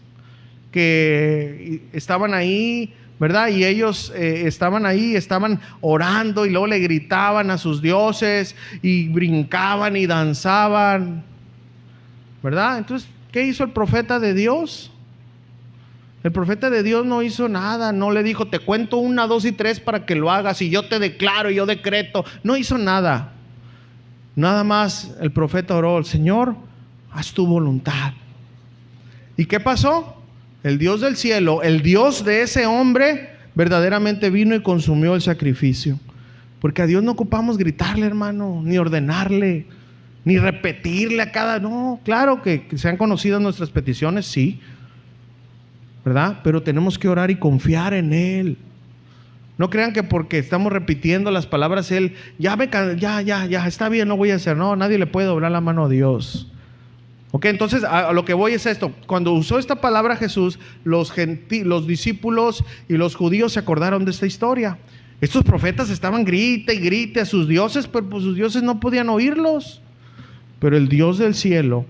Speaker 1: que estaban ahí, verdad? Y ellos estaban ahí, estaban orando y luego le gritaban a sus dioses y brincaban y danzaban, ¿verdad? Entonces, ¿qué hizo el profeta de Dios? El profeta de Dios no hizo nada, no le dijo, te cuento 1, 2 y 3 para que lo hagas y yo te declaro, yo decreto. No hizo nada. Nada más el profeta oró, Señor, haz tu voluntad. ¿Y qué pasó? El Dios del cielo, el Dios de ese hombre, verdaderamente vino y consumió el sacrificio. Porque a Dios no ocupamos gritarle, hermano, ni ordenarle, ni repetirle a cada... No, claro que sean conocidas nuestras peticiones, sí, ¿verdad? Pero tenemos que orar y confiar en Él. No crean que porque estamos repitiendo las palabras, Él, ya, está bien, no voy a hacer. No, nadie le puede doblar la mano a Dios. Ok, entonces a lo que voy es esto. Cuando usó esta palabra Jesús, los discípulos y los judíos se acordaron de esta historia. Estos profetas estaban grite y grite a sus dioses, pero pues sus dioses no podían oírlos. Pero el Dios del cielo,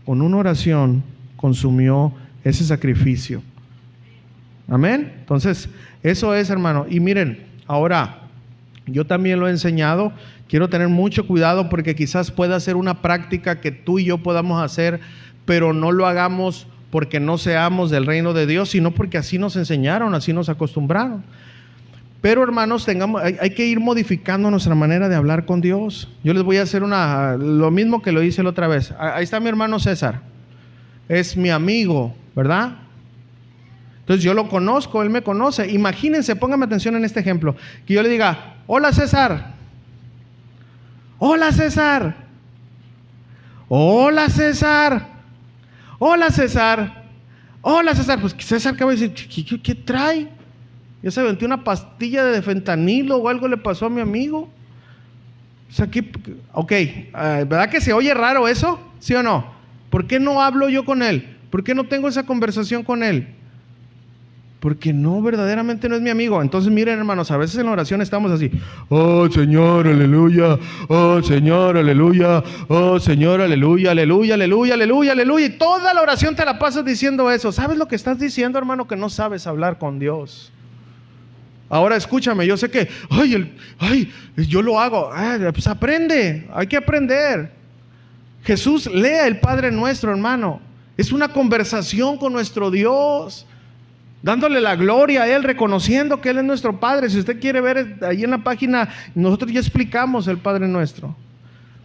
Speaker 1: con una oración, consumió ese sacrificio. Amén. Entonces, eso es, hermano. Y miren, ahora, yo también lo he enseñado. Quiero tener mucho cuidado porque quizás pueda ser una práctica que tú y yo podamos hacer, pero no lo hagamos porque no seamos del reino de Dios, sino porque así nos enseñaron, así nos acostumbraron. Pero hermanos, hay que ir modificando nuestra manera de hablar con Dios. Yo les voy a hacer lo mismo que lo hice la otra vez. Ahí está mi hermano César. Es mi amigo, ¿verdad? Entonces yo lo conozco, él me conoce. Imagínense, pónganme atención en este ejemplo. Que yo le diga, hola César. Hola César. Hola César. Hola César. Hola César. Pues César acaba de decir, ¿qué trae? Ya se aventó una pastilla de fentanilo o algo le pasó a mi amigo. O sea, ¿verdad que se oye raro eso? ¿Sí o no? ¿Por qué no hablo yo con él? ¿Por qué no tengo esa conversación con él? Porque no, verdaderamente no es mi amigo. Entonces miren, hermanos, a veces en la oración estamos así, oh Señor, aleluya, oh Señor, aleluya, oh Señor, aleluya, aleluya, aleluya, aleluya, aleluya. Y toda la oración te la pasas diciendo eso. ¿Sabes lo que estás diciendo, hermano? Que no sabes hablar con Dios. Ahora escúchame, yo sé que, yo lo hago. Pues aprende, hay que aprender. Jesús, lea el Padre Nuestro, hermano. Es una conversación con nuestro Dios, dándole la gloria a Él, reconociendo que Él es nuestro Padre. Si usted quiere ver ahí en la página, nosotros ya explicamos el Padre Nuestro.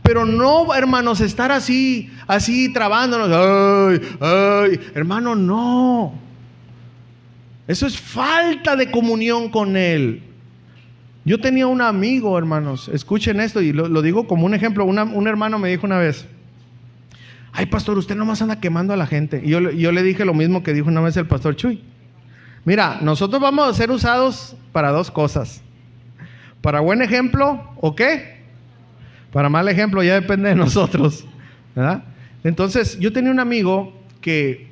Speaker 1: Pero no, hermanos, estar así trabándonos. Hermano, no. Eso es falta de comunión con Él. Yo tenía un amigo, hermanos, escuchen esto y lo digo como un ejemplo. Un hermano me dijo una vez, ay pastor, usted nomás anda quemando a la gente. Y yo le dije lo mismo que dijo una vez el pastor Chuy. Mira, nosotros vamos a ser usados para dos cosas. Para buen ejemplo, ¿o qué? Para mal ejemplo, ya depende de nosotros, ¿verdad? Entonces, yo tenía un amigo que,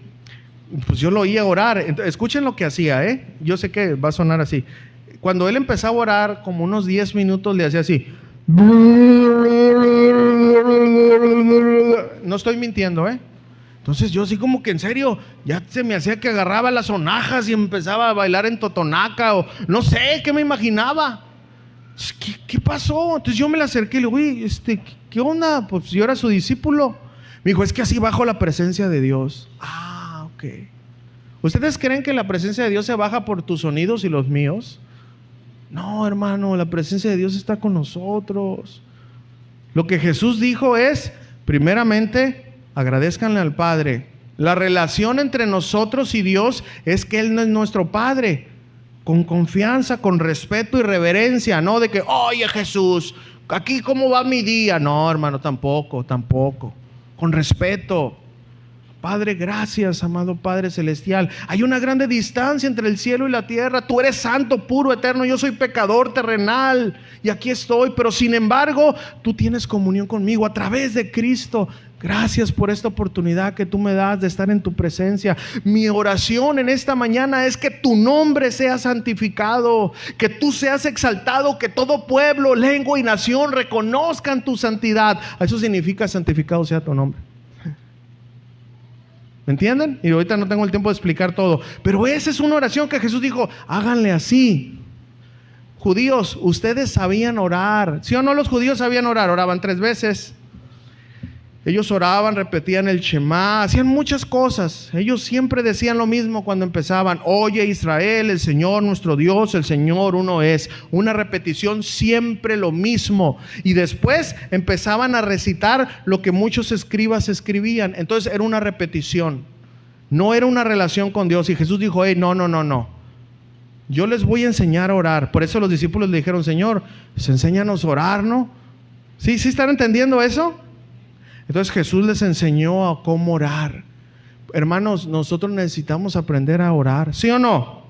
Speaker 1: pues yo lo oía orar. Entonces, escuchen lo que hacía, yo sé que va a sonar así. Cuando él empezaba a orar, como unos 10 minutos le hacía así. No estoy mintiendo, Entonces yo así como que en serio, ya se me hacía que agarraba las sonajas y empezaba a bailar en totonaca o no sé, ¿qué me imaginaba? ¿Qué pasó? Entonces yo me le acerqué y le digo, ¿qué onda? Pues yo era su discípulo. Me dijo, es que así bajo la presencia de Dios. Ok. ¿Ustedes creen que la presencia de Dios se baja por tus sonidos y los míos? No, hermano, la presencia de Dios está con nosotros. Lo que Jesús dijo es, primeramente, agradézcanle al Padre. La relación entre nosotros y Dios es que Él no es nuestro Padre. Con confianza, con respeto y reverencia, no de que, oye Jesús, aquí cómo va mi día. No, hermano, tampoco. Con respeto. Padre, gracias, amado Padre Celestial. Hay una grande distancia entre el cielo y la tierra. Tú eres santo, puro, eterno. Yo soy pecador terrenal y aquí estoy. Pero sin embargo, tú tienes comunión conmigo a través de Cristo. Gracias por esta oportunidad que tú me das de estar en tu presencia. Mi oración en esta mañana es que tu nombre sea santificado, que tú seas exaltado, que todo pueblo, lengua y nación reconozcan tu santidad. Eso significa santificado sea tu nombre. ¿Me entienden? Y ahorita no tengo el tiempo de explicar todo, pero esa es una oración que Jesús dijo, háganle así. Judíos, ustedes sabían orar. ¿Sí o no los judíos sabían orar? Oraban 3 veces. Ellos oraban, repetían el Shema, hacían muchas cosas. Ellos siempre decían lo mismo cuando empezaban. Oye Israel, el Señor nuestro Dios, el Señor uno es. Una repetición, siempre lo mismo. Y después empezaban a recitar lo que muchos escribas escribían. Entonces era una repetición. No era una relación con Dios. Y Jesús dijo, no. Yo les voy a enseñar a orar. Por eso los discípulos le dijeron, Señor, pues enséñanos a orar, ¿no? ¿Sí están entendiendo eso? Entonces Jesús les enseñó a cómo orar. Hermanos, nosotros necesitamos aprender a orar, ¿sí o no?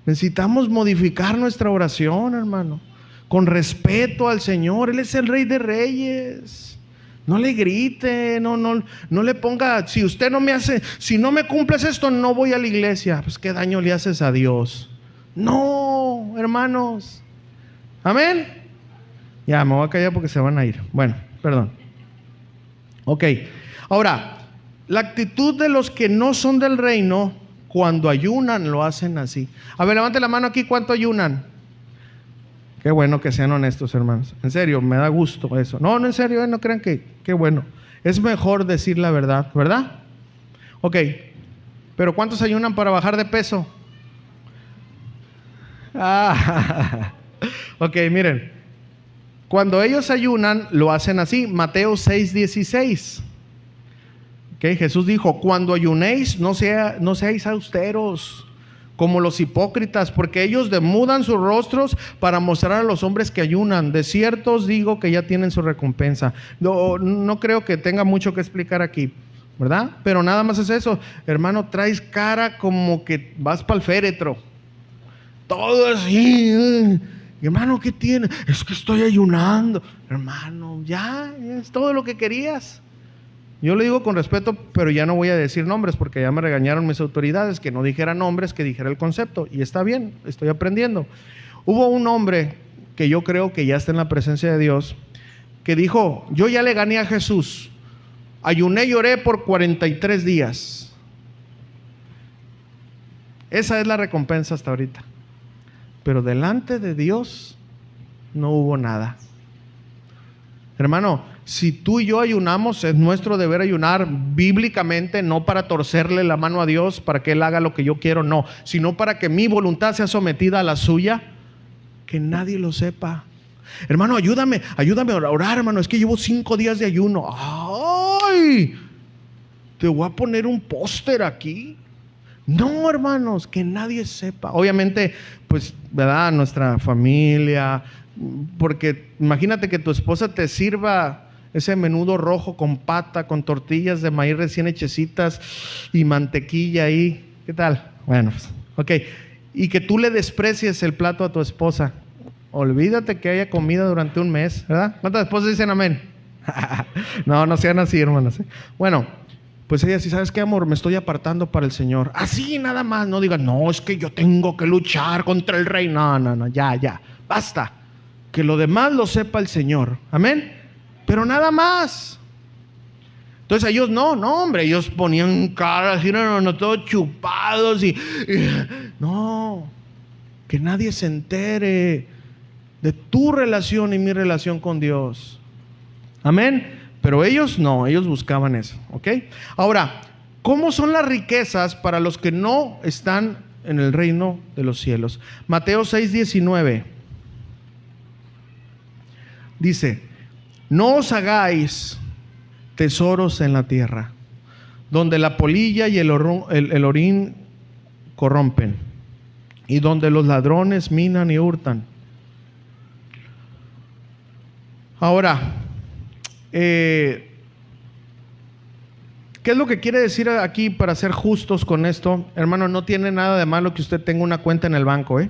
Speaker 1: Necesitamos modificar nuestra oración, hermano, con respeto al Señor. Él es el Rey de Reyes. No le grite, no le ponga, si usted no me hace, si no me cumples esto, no voy a la iglesia. Pues qué daño le haces a Dios. No, hermanos. Amén. Ya, me voy a callar porque se van a ir. Bueno, perdón. Ok, ahora, la actitud de los que no son del reino, cuando ayunan, lo hacen así. A ver, levante la mano aquí, ¿cuánto ayunan? Qué bueno que sean honestos, hermanos. En serio, me da gusto eso. No, en serio, no crean que, qué bueno. Es mejor decir la verdad, ¿verdad? Ok, pero ¿cuántos ayunan para bajar de peso? Ok, miren. Cuando ellos ayunan, lo hacen así. Mateo 6:16. Okay, Jesús dijo, cuando ayunéis, no seáis austeros como los hipócritas, porque ellos demudan sus rostros para mostrar a los hombres que ayunan. De cierto os digo que ya tienen su recompensa. No creo que tenga mucho que explicar aquí, ¿verdad? Pero nada más es eso. Hermano, traes cara como que vas para el féretro. Todo así. Hermano, ¿qué tiene? Es que estoy ayunando. Hermano, ya es todo lo que querías. Yo le digo con respeto, pero ya no voy a decir nombres porque ya me regañaron mis autoridades que no dijera nombres, que dijera el concepto. Y está bien, estoy aprendiendo. Hubo un hombre que yo creo que ya está en la presencia de Dios, que dijo, yo ya le gané a Jesús. Ayuné y oré por 43 días. Esa es la recompensa hasta ahorita. Pero delante de Dios no hubo nada. Hermano, si tú y yo ayunamos, es nuestro deber ayunar bíblicamente, no para torcerle la mano a Dios, para que Él haga lo que yo quiero, no, sino para que mi voluntad sea sometida a la suya, que nadie lo sepa. Hermano, ayúdame a orar, hermano, es que llevo 5 días de ayuno. ¡Ay! Te voy a poner un póster aquí. No, hermanos, que nadie sepa. Obviamente, pues, ¿verdad? Nuestra familia, porque imagínate que tu esposa te sirva ese menudo rojo con pata, con tortillas de maíz recién hechecitas y mantequilla ahí. ¿Qué tal? Bueno, pues, ok. Y que tú le desprecies el plato a tu esposa. Olvídate que haya comida durante un mes, ¿verdad? ¿Cuántas esposas dicen amén? No sean así, hermanos. Bueno, pues ella sí, ¿sabes qué, amor? Me estoy apartando para el Señor. Así nada más, no digas, no, es que yo tengo que luchar contra el rey. No, ya, basta. Que lo demás lo sepa el Señor, amén. Pero nada más. Entonces ellos hombre, ellos ponían caras así, no, todos chupados y no, que nadie se entere de tu relación y mi relación con Dios, amén. Pero ellos no, ellos buscaban eso, ¿ok? Ahora, ¿cómo son las riquezas para los que no están en el reino de los cielos? Mateo 6:19 dice, no os hagáis tesoros en la tierra, donde la polilla y el orín corrompen, y donde los ladrones minan y hurtan. Ahora, ¿qué es lo que quiere decir aquí para ser justos con esto? Hermano, no tiene nada de malo que usted tenga una cuenta en el banco,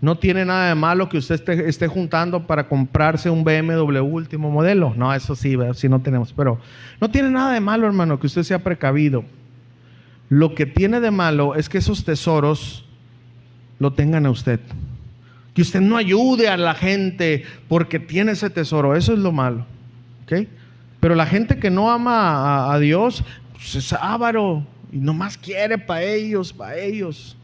Speaker 1: No tiene nada de malo que usted esté juntando para comprarse un BMW último modelo. No, eso sí, sí no tenemos. Pero no tiene nada de malo, hermano, que usted sea precavido. Lo que tiene de malo es que esos tesoros lo tengan a usted. Que usted no ayude a la gente porque tiene ese tesoro. Eso es lo malo. ¿Ok? Pero la gente que no ama a Dios, pues es avaro y nomás quiere para ellos, para ellos.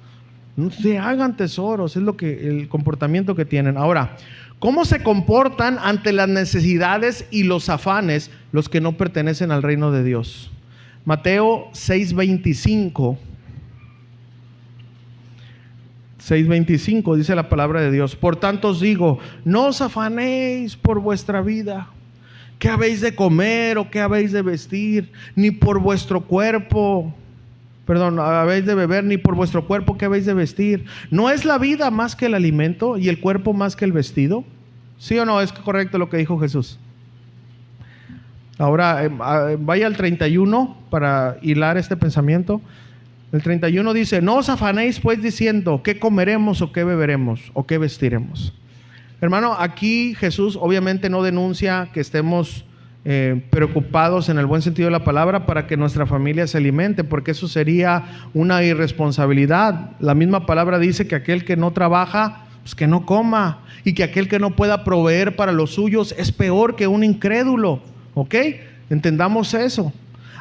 Speaker 1: No se hagan tesoros, es el comportamiento que tienen. Ahora, ¿cómo se comportan ante las necesidades y los afanes los que no pertenecen al reino de Dios? Mateo 6:25. 6:25 dice la palabra de Dios: por tanto os digo, no os afanéis por vuestra vida, qué habéis de comer o qué habéis de vestir, ni por vuestro cuerpo, habéis de beber, ni por vuestro cuerpo qué habéis de vestir. ¿No es la vida más que el alimento y el cuerpo más que el vestido? ¿Sí o no? ¿Es correcto lo que dijo Jesús? Ahora vaya al 31 para hilar este pensamiento. El 31 dice: no os afanéis pues diciendo qué comeremos o qué beberemos o qué vestiremos. Hermano, aquí Jesús obviamente no denuncia que estemos preocupados en el buen sentido de la palabra para que nuestra familia se alimente, porque eso sería una irresponsabilidad. La misma palabra dice que aquel que no trabaja, pues que no coma, y que aquel que no pueda proveer para los suyos es peor que un incrédulo. ¿Ok? Entendamos eso.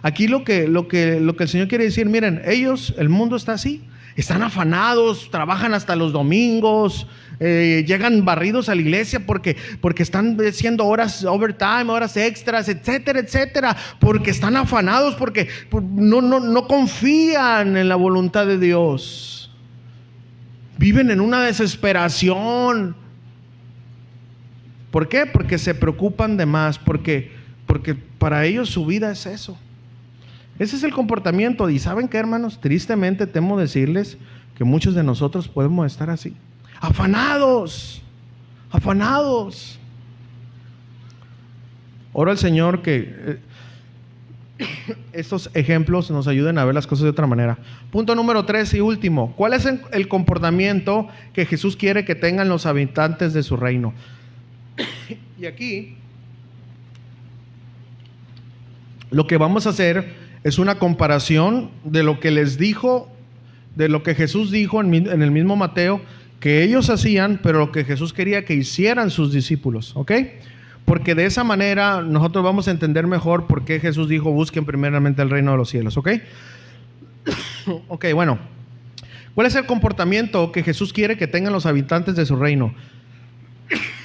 Speaker 1: Aquí lo que el Señor quiere decir: miren, el mundo está así, están afanados, trabajan hasta los domingos, llegan barridos a la iglesia porque están haciendo horas overtime, horas extras, etcétera, etcétera, porque están afanados, porque no confían en la voluntad de Dios. Viven en una desesperación. ¿Por qué? Porque se preocupan de más, porque para ellos su vida es eso. Ese es el comportamiento. Y ¿saben qué, hermanos? Tristemente temo decirles que muchos de nosotros podemos estar así, afanados. Oro al Señor que estos ejemplos nos ayuden a ver las cosas de otra manera. Punto número 3 y último: ¿cuál es el comportamiento que Jesús quiere que tengan los habitantes de su reino? Y aquí lo que vamos a hacer es una comparación de lo que les dijo, de lo que Jesús dijo en el mismo Mateo, que ellos hacían, pero lo que Jesús quería que hicieran sus discípulos, ¿ok? Porque de esa manera nosotros vamos a entender mejor por qué Jesús dijo: busquen primeramente el reino de los cielos, ¿ok? Ok, bueno. ¿Cuál es el comportamiento que Jesús quiere que tengan los habitantes de su reino?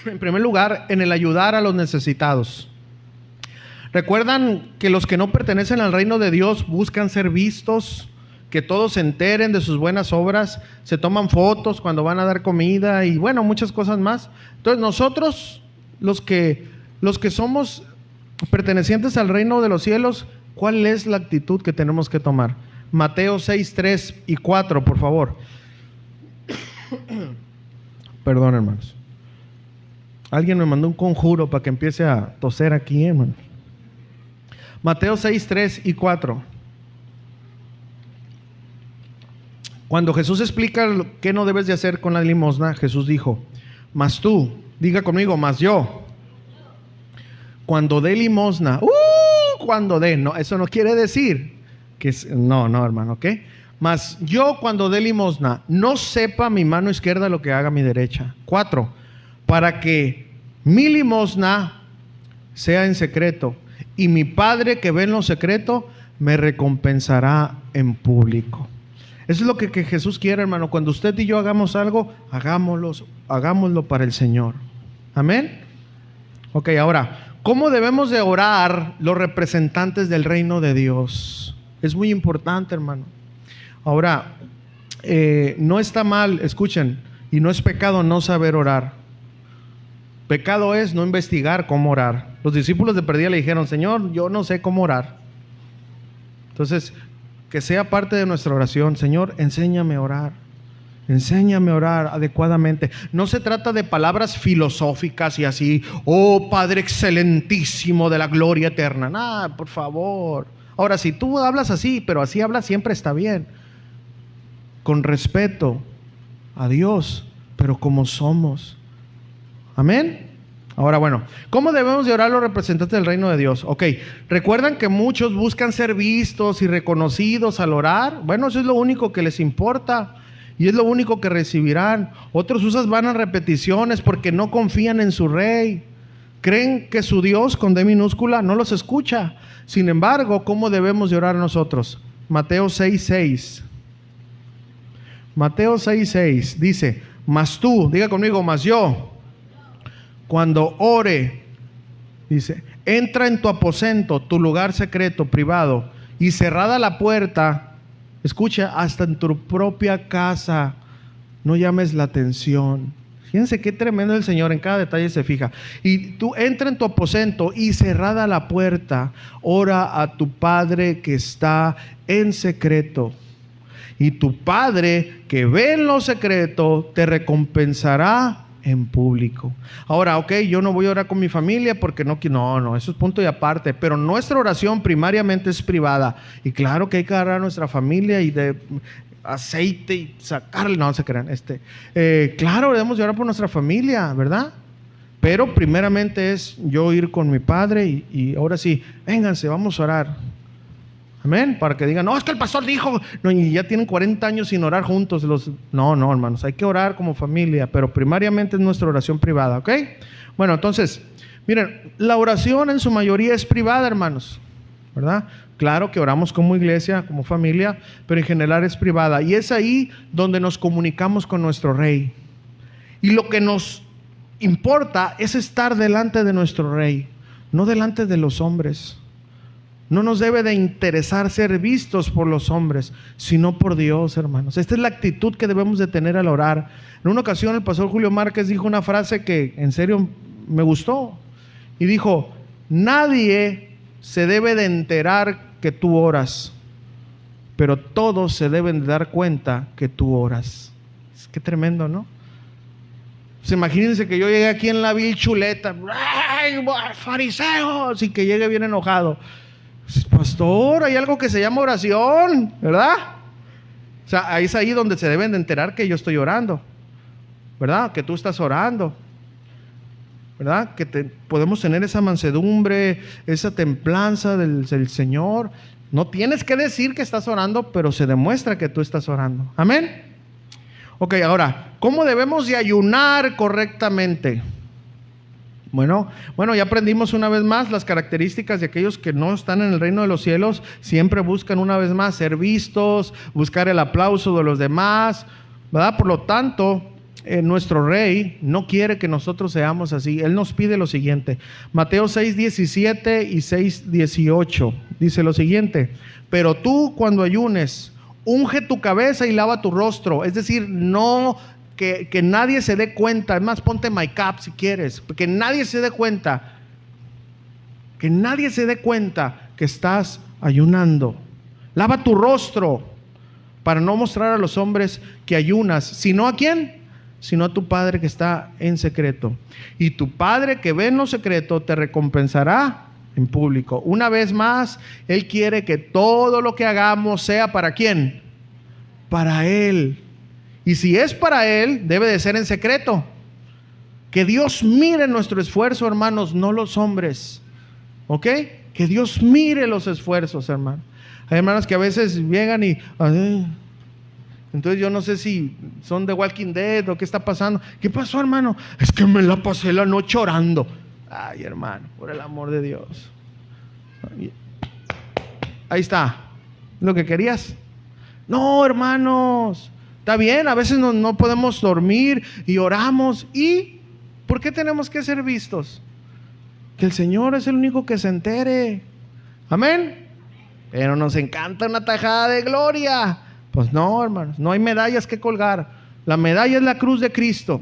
Speaker 1: En primer lugar, en el ayudar a los necesitados. ¿Recuerdan que los que no pertenecen al reino de Dios buscan ser vistos, que todos se enteren de sus buenas obras, se toman fotos cuando van a dar comida y bueno, muchas cosas más? Entonces nosotros, los que somos pertenecientes al reino de los cielos, ¿cuál es la actitud que tenemos que tomar? Mateo 6, 3 y 4, por favor. Perdón, hermanos. Alguien me mandó un conjuro para que empiece a toser aquí, hermanos. Mateo 6, 3 y 4. Cuando Jesús explica qué no debes de hacer con la limosna, Jesús dijo: mas tú, diga conmigo, mas yo, cuando dé limosna, cuando dé, no, eso no quiere decir que no, hermano, ¿ok? Mas yo cuando dé limosna, no sepa mi mano izquierda lo que haga mi derecha. 4, para que mi limosna sea en secreto, y mi Padre que ve en lo secreto me recompensará en público. Eso es lo que Jesús quiere, hermano. Cuando usted y yo hagamos algo, hagámoslo para el Señor. Amén. Ok, ahora, ¿cómo debemos de orar los representantes del reino de Dios? Es muy importante, hermano. Ahora, no está mal, escuchen, y no es pecado no saber orar. Pecado es no investigar cómo orar. Los discípulos de perdida le dijeron: Señor, yo no sé cómo orar. Entonces, que sea parte de nuestra oración: Señor, enséñame a orar. Enséñame a orar adecuadamente. No se trata de palabras filosóficas y así: oh Padre excelentísimo de la gloria eterna. Nah, por favor. Ahora, si tú hablas así, pero así hablas siempre, está bien. Con respeto a Dios, pero como somos. Amén. Ahora, bueno, ¿cómo debemos de orar los representantes del reino de Dios? Ok, ¿recuerdan que muchos buscan ser vistos y reconocidos al orar? Bueno, eso es lo único que les importa y es lo único que recibirán. Otros usan vanas repeticiones porque no confían en su rey. Creen que su Dios, con D minúscula, no los escucha. Sin embargo, ¿cómo debemos de orar nosotros? Mateo 6:6. Mateo 6:6 dice: mas tú, diga conmigo, mas yo, cuando ore, dice, entra en tu aposento, tu lugar secreto, privado, y cerrada la puerta, escucha, hasta en tu propia casa, no llames la atención. Fíjense qué tremendo el Señor, en cada detalle se fija. Y tú entra en tu aposento y cerrada la puerta, ora a tu Padre que está en secreto. Y tu Padre que ve en lo secreto te recompensará en público. Ahora, ok, yo no voy a orar con mi familia porque no, eso es punto y aparte, pero nuestra oración primariamente es privada. Y claro que hay que agarrar a nuestra familia y de aceite y sacarle, no se crean, claro, debemos de orar por nuestra familia, ¿verdad? Pero primeramente es yo ir con mi Padre y ahora sí, vénganse, vamos a orar. Amén, para que digan, no, es que el pastor dijo, no, y ya tienen 40 años sin orar juntos. No, hermanos, hay que orar como familia, pero primariamente es nuestra oración privada, ¿ok? Bueno, entonces, miren, la oración en su mayoría es privada, hermanos, ¿verdad? Claro que oramos como iglesia, como familia, pero en general es privada. Y es ahí donde nos comunicamos con nuestro Rey. Y lo que nos importa es estar delante de nuestro Rey, no delante de los hombres. No nos debe de interesar ser vistos por los hombres, sino por Dios, hermanos. Esta es la actitud que debemos de tener al orar. En una ocasión el pastor Julio Márquez dijo una frase que en serio me gustó. Y dijo, nadie se debe de enterar que tú oras, pero todos se deben de dar cuenta que tú oras. Qué tremendo, ¿no? Pues imagínense que yo llegue aquí en la vil chuleta, ¡ay, fariseos! Y que llegue bien enojado. Pastor, hay algo que se llama oración, ¿verdad? O sea, ahí es ahí donde se deben de enterar que yo estoy orando, ¿verdad? Que tú estás orando, ¿verdad? Que podemos tener esa mansedumbre, esa templanza del Señor. No tienes que decir que estás orando, pero se demuestra que tú estás orando. Amén. Ok, ahora, ¿cómo debemos de ayunar correctamente? Bueno, ya aprendimos una vez más las características de aquellos que no están en el reino de los cielos. Siempre buscan una vez más ser vistos, buscar el aplauso de los demás, ¿verdad? Por lo tanto, nuestro Rey no quiere que nosotros seamos así. Él nos pide lo siguiente. Mateo 6:17 y 6:18 dice lo siguiente: pero tú, cuando ayunes, unge tu cabeza y lava tu rostro. Es decir, no que nadie se dé cuenta. Es más, ponte make-up si quieres, que nadie se dé cuenta, que estás ayunando. Lava tu rostro para no mostrar a los hombres que ayunas, sino ¿a quién? Sino a tu Padre que está en secreto. Y tu Padre que ve en lo secreto te recompensará en público. Una vez más, Él quiere que todo lo que hagamos sea ¿para quién? Para Él. Y si es para Él, debe de ser en secreto. Que Dios mire nuestro esfuerzo, hermanos, no los hombres. ¿Ok? Que Dios mire los esfuerzos, hermano. Hay hermanos que a veces llegan y entonces yo no sé si son de Walking Dead o qué está pasando. ¿Qué pasó, hermano? Es que me la pasé la noche orando. Ay, hermano, por el amor de Dios. Ahí está. ¿Lo que querías? No, hermanos. Está bien, a veces no podemos dormir y oramos. ¿Y por qué tenemos que ser vistos? Que el Señor es el único que se entere. Amén. Pero nos encanta una tajada de gloria. Pues no, hermanos, no hay medallas que colgar. La medalla es la cruz de Cristo.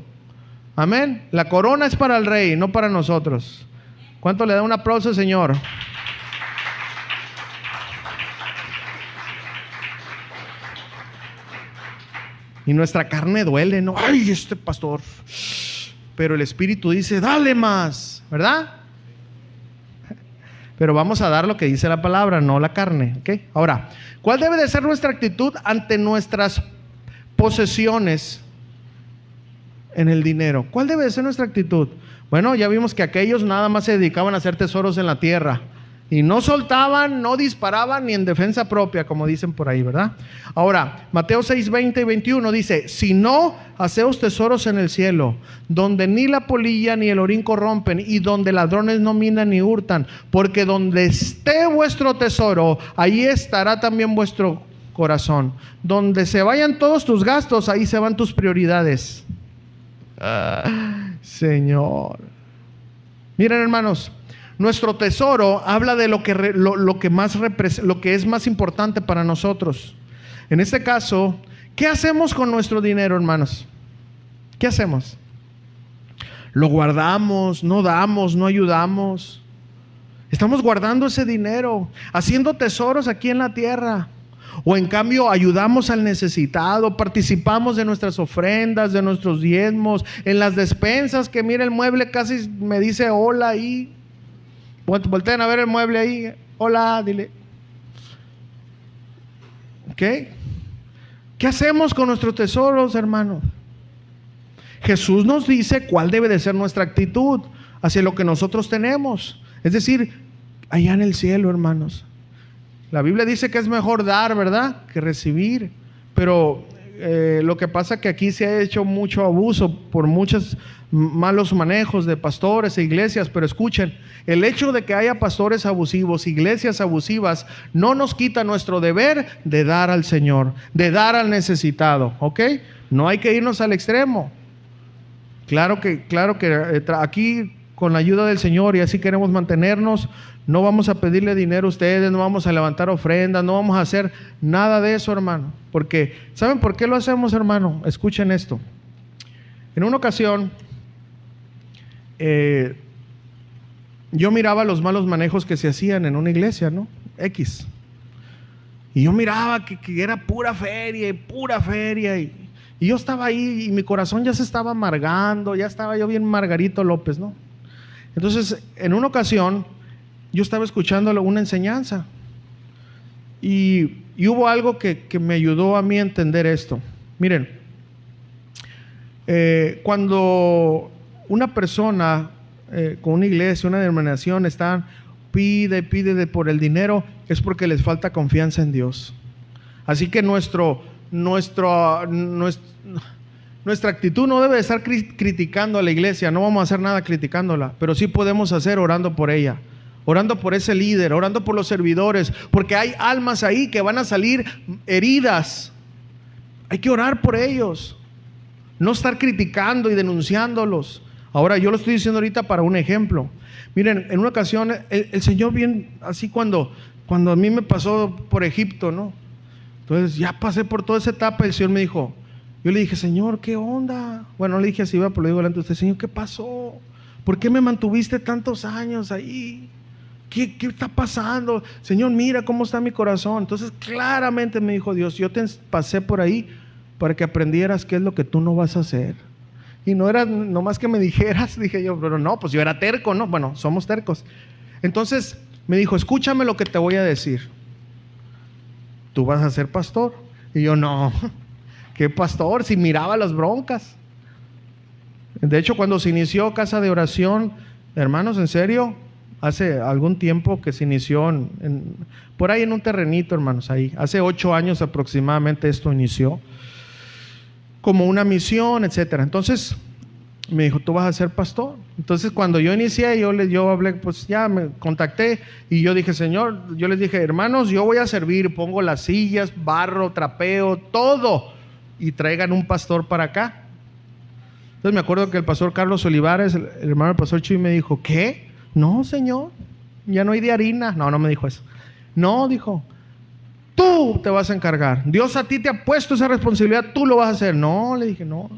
Speaker 1: Amén. La corona es para el Rey, no para nosotros. ¿Cuánto le da un aplauso al Señor? Y nuestra carne duele, ¿no? Ay, este pastor. Pero el Espíritu dice, dale más, ¿verdad? Pero vamos a dar lo que dice la palabra, no la carne, ¿ok? Ahora, ¿cuál debe de ser nuestra actitud ante nuestras posesiones? en el dinero? ¿Cuál debe de ser nuestra actitud? Bueno, ya vimos que aquellos nada más se dedicaban a hacer tesoros en la tierra y no soltaban, no disparaban ni en defensa propia, como dicen por ahí, ¿verdad? Ahora, Mateo 6, 20 y 21 dice: si no, haceos tesoros en el cielo, donde ni la polilla ni el orín corrompen, y donde ladrones no minan ni hurtan, porque donde esté vuestro tesoro, ahí estará también vuestro corazón. Donde se vayan todos tus gastos, ahí se van tus prioridades. Señor. Miren, hermanos, nuestro tesoro habla de lo que es más importante para nosotros. En este caso, ¿qué hacemos con nuestro dinero, hermanos? ¿Qué hacemos? ¿Lo guardamos? ¿No damos? ¿No ayudamos? Estamos guardando ese dinero, haciendo tesoros aquí en la tierra. O en cambio ayudamos al necesitado, participamos de nuestras ofrendas, de nuestros diezmos, en las despensas, que mira el mueble casi me dice hola ahí. Volteen a ver el mueble ahí, hola, dile. ¿Ok? ¿Qué hacemos con nuestros tesoros, hermanos? Jesús nos dice cuál debe de ser nuestra actitud hacia lo que nosotros tenemos. Es decir, allá en el cielo, hermanos. La Biblia dice que es mejor dar, ¿verdad?, que recibir. Pero lo que pasa es que aquí se ha hecho mucho abuso por muchos malos manejos de pastores e iglesias. Pero escuchen, el hecho de que haya pastores abusivos, iglesias abusivas, no nos quita nuestro deber de dar al Señor, de dar al necesitado, ¿ok? No hay que irnos al extremo. Claro que aquí, con la ayuda del Señor, y así queremos mantenernos, no vamos a pedirle dinero a ustedes, no vamos a levantar ofrendas, no vamos a hacer nada de eso, hermano. Porque, ¿saben por qué lo hacemos, hermano? Escuchen esto. En una ocasión, yo miraba los malos manejos que se hacían en una iglesia, ¿no? X. Y yo miraba que era pura feria, y yo estaba ahí y mi corazón ya se estaba amargando, ya estaba yo bien Margarito López, ¿no? Entonces, en una ocasión, yo estaba escuchando una enseñanza y hubo algo que me ayudó a mí a entender esto. Miren, cuando una persona con una iglesia, una denominación, pide por el dinero, es porque les falta confianza en Dios. Así que nuestra actitud no debe estar criticando a la iglesia. No vamos a hacer nada criticándola, pero sí podemos hacer orando por ella, orando por ese líder, orando por los servidores, porque hay almas ahí que van a salir heridas. Hay que orar por ellos, no estar criticando y denunciándolos. Ahora, yo lo estoy diciendo ahorita para un ejemplo. Miren, en una ocasión el Señor, bien así, cuando a mí me pasó por Egipto, ¿no? Entonces ya pasé por toda esa etapa y el Señor me dijo, yo le dije, Señor, ¿qué onda? Bueno, no le dije así, pero le digo delante de usted, Señor, ¿qué pasó? ¿Por qué me mantuviste tantos años ahí? ¿Qué está pasando? Señor, mira cómo está mi corazón. Entonces claramente me dijo Dios, yo te pasé por ahí para que aprendieras qué es lo que tú no vas a hacer. Y no era nomás que me dijeras, dije yo, pero no, pues yo era terco, ¿no? Bueno, somos tercos. Entonces me dijo, escúchame lo que te voy a decir. ¿Tú vas a ser pastor? Y yo, no, ¿qué pastor? Si miraba las broncas. De hecho, cuando se inició Casa de Oración, hermanos, en serio, hace algún tiempo que se inició por ahí en un terrenito, hermanos, ahí. Hace 8 años aproximadamente esto inició, como una misión, etcétera. Entonces me dijo, tú vas a ser pastor. Entonces cuando yo inicié, yo hablé, pues ya me contacté y yo dije, Señor, yo les dije, hermanos, yo voy a servir, pongo las sillas, barro, trapeo, todo, y traigan un pastor para acá. Entonces me acuerdo que el pastor Carlos Olivares, el hermano del pastor Chuy, me dijo, ¿qué? No, Señor, ya no hay de harina. No me dijo eso. No, dijo, tú te vas a encargar. Dios a ti te ha puesto esa responsabilidad, tú lo vas a hacer. No, le dije, no.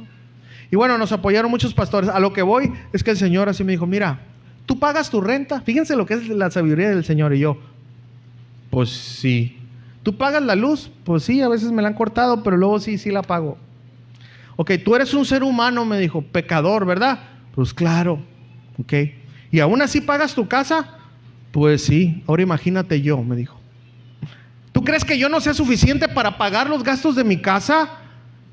Speaker 1: Y bueno, nos apoyaron muchos pastores. A lo que voy es que el Señor así me dijo, mira, ¿tú pagas tu renta? Fíjense lo que es la sabiduría del Señor. Y yo, pues sí. ¿Tú pagas la luz? Pues sí, a veces me la han cortado, pero luego sí la pago. Ok, tú eres un ser humano, me dijo, pecador, ¿verdad? Pues claro. Ok. ¿Y aún así pagas tu casa? Pues sí. Ahora imagínate yo, me dijo. ¿Tú crees que yo no sea suficiente para pagar los gastos de mi casa?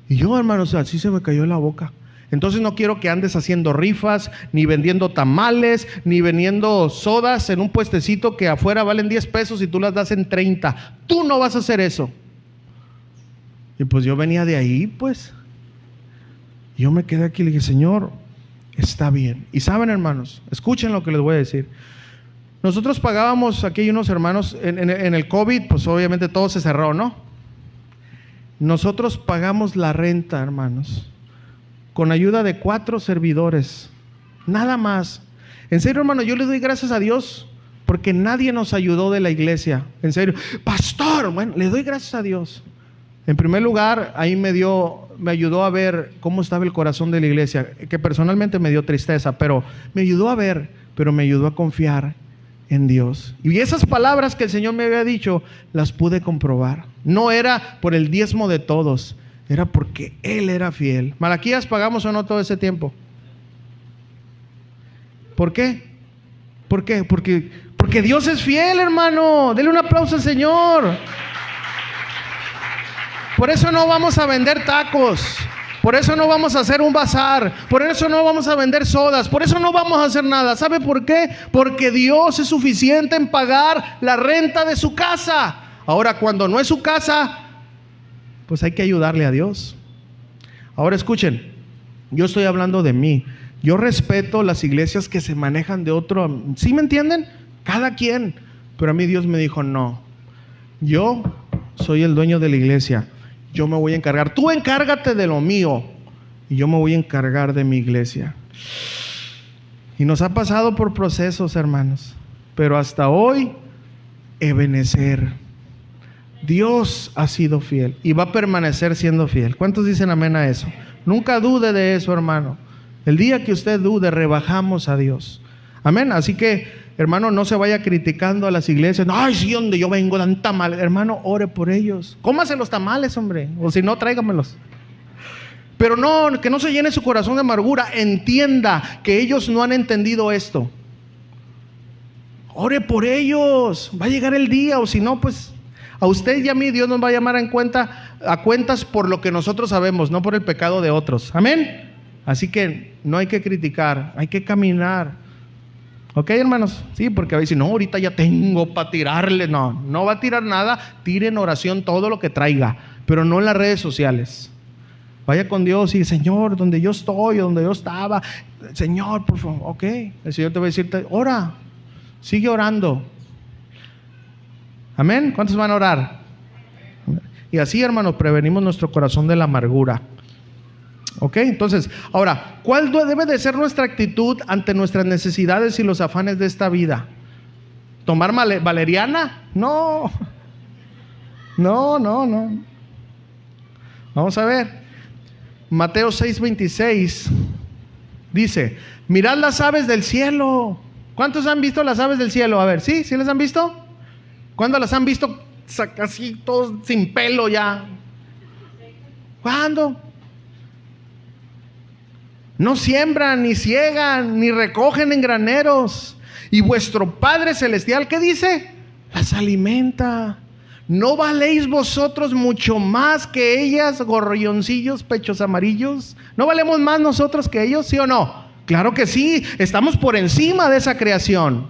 Speaker 1: Y yo, hermanos, así se me cayó la boca. Entonces no quiero que andes haciendo rifas, ni vendiendo tamales, ni vendiendo sodas en un puestecito que afuera valen 10 pesos y tú las das en 30. Tú no vas a hacer eso. Y pues yo venía de ahí, pues. Yo me quedé aquí y le dije, Señor, está bien. Y saben, hermanos, escuchen lo que les voy a decir. Nosotros pagábamos, aquí hay unos hermanos, en el COVID, pues obviamente todo se cerró, ¿no? Nosotros pagamos la renta, hermanos, con ayuda de 4 servidores, nada más. En serio, hermano, yo le doy gracias a Dios porque nadie nos ayudó de la iglesia. En serio, pastor, bueno, le doy gracias a Dios. En primer lugar, ahí me ayudó a ver cómo estaba el corazón de la iglesia, que personalmente me dio tristeza, pero me ayudó a ver, pero me ayudó a confiar en Dios. Y esas palabras que el Señor me había dicho, las pude comprobar. No era por el diezmo de todos, era porque Él era fiel. Malaquías, ¿pagamos o no todo ese tiempo? ¿Por qué? ¿Por qué? Porque Dios es fiel, hermano. Dele un aplauso al Señor. Por eso no vamos a vender tacos. Por eso no vamos a hacer un bazar. Por eso no vamos a vender sodas. Por eso no vamos a hacer nada. ¿Sabe por qué? Porque Dios es suficiente en pagar la renta de su casa. Ahora, cuando no es su casa, pues hay que ayudarle a Dios. Ahora escuchen, yo estoy hablando de mí. Yo respeto las iglesias que se manejan de otro. ¿Sí me entienden? Cada quien. Pero a mí Dios me dijo, no. Yo soy el dueño de la iglesia. Yo me voy a encargar. Tú encárgate de lo mío y yo me voy a encargar de mi iglesia. Y nos ha pasado por procesos, hermanos, pero hasta hoy, Ebenezer, Dios ha sido fiel y va a permanecer siendo fiel. ¿Cuántos dicen amén a eso? Nunca dude de eso, hermano. El día que usted dude, rebajamos a Dios. Amén. Así que, hermano, no se vaya criticando a las iglesias. Ay, sí, donde yo vengo dan tamales. Hermano, ore por ellos. Cómase los tamales, hombre. O si no, tráigamelos. Pero no, que no se llene su corazón de amargura. Entienda que ellos no han entendido esto. Ore por ellos. Va a llegar el día. O si no, pues a usted y a mí Dios nos va a llamar a cuentas por lo que nosotros sabemos, no por el pecado de otros. Amén. Así que no hay que criticar, hay que caminar. ¿Ok, hermanos? Sí, porque a veces no, ahorita ya tengo para tirarle. No, no va a tirar nada. Tire en oración todo lo que traiga, pero no en las redes sociales. Vaya con Dios y Señor, donde yo estoy, donde yo estaba, Señor, por favor. Ok, el Señor te va a decir, ora, sigue orando. Amén. ¿Cuántos van a orar? Y así, hermanos, prevenimos nuestro corazón de la amargura. Ok, entonces, ahora, ¿cuál debe de ser nuestra actitud ante nuestras necesidades y los afanes de esta vida? ¿Tomar valeriana? No. Vamos a ver. Mateo 6:26 dice, mirad las aves del cielo. ¿Cuántos han visto las aves del cielo? A ver, ¿sí? ¿Sí las han visto? ¿Cuándo las han visto así todos sin pelo ya? ¿Cuándo? No siembran, ni ciegan, ni recogen en graneros. Y vuestro Padre Celestial, ¿qué dice? Las alimenta. ¿No valéis vosotros mucho más que ellas, gorrioncillos, pechos amarillos? ¿No valemos más nosotros que ellos, sí o no? Claro que sí, estamos por encima de esa creación.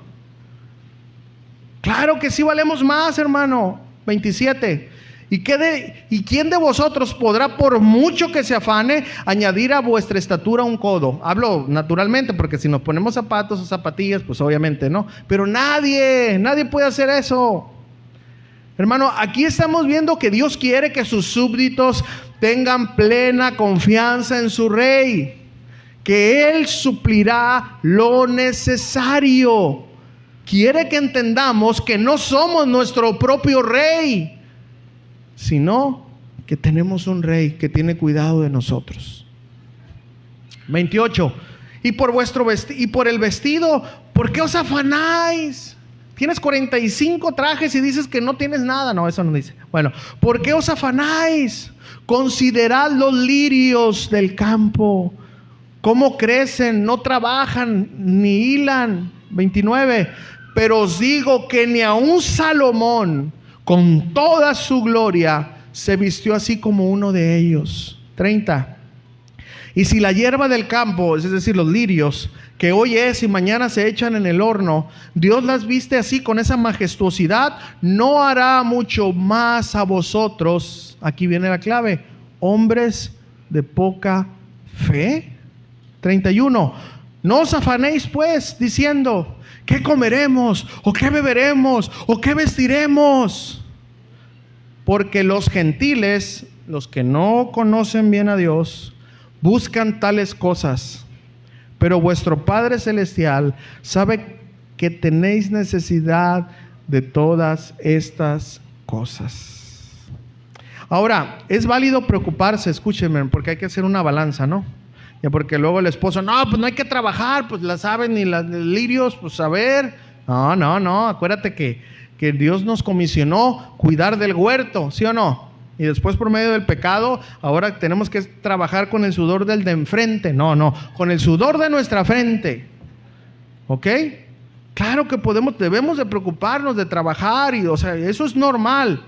Speaker 1: Claro que sí valemos más, hermano. 27. ¿Y quién de vosotros podrá, por mucho que se afane, añadir a vuestra estatura un codo? Hablo naturalmente, porque si nos ponemos zapatos o zapatillas, pues obviamente no. Pero nadie puede hacer eso. Hermano, aquí estamos viendo que Dios quiere que sus súbditos tengan plena confianza en su Rey, que Él suplirá lo necesario. Quiere que entendamos que no somos nuestro propio Rey, sino que tenemos un Rey que tiene cuidado de nosotros. 28. Y por el vestido, ¿por qué os afanáis? Tienes 45 trajes y dices que no tienes nada. No, eso no dice. Bueno, ¿por qué os afanáis? Considerad los lirios del campo, cómo crecen, no trabajan ni hilan. 29. Pero os digo que ni aun Salomón, con toda su gloria, se vistió así como uno de ellos. 30. Y si la hierba del campo, es decir, los lirios, que hoy es y mañana se echan en el horno, Dios las viste así con esa majestuosidad, ¿no hará mucho más a vosotros? Aquí viene la clave: hombres de poca fe. 31. No os afanéis pues diciendo: ¿qué comeremos? ¿O qué beberemos? ¿O qué vestiremos? Porque los gentiles, los que no conocen bien a Dios, buscan tales cosas. Pero vuestro Padre Celestial sabe que tenéis necesidad de todas estas cosas. Ahora, es válido preocuparse, escúchenme, porque hay que hacer una balanza, ¿no? Ya, porque luego el esposo, no, pues no hay que trabajar, pues la saben, ni los lirios, pues a ver. No, acuérdate que Dios nos comisionó cuidar del huerto, ¿sí o no? Y después, por medio del pecado, ahora tenemos que trabajar con el sudor del de enfrente. No, con el sudor de nuestra frente. ¿Ok? Claro que debemos de preocuparnos, de trabajar, y, o sea, eso es normal.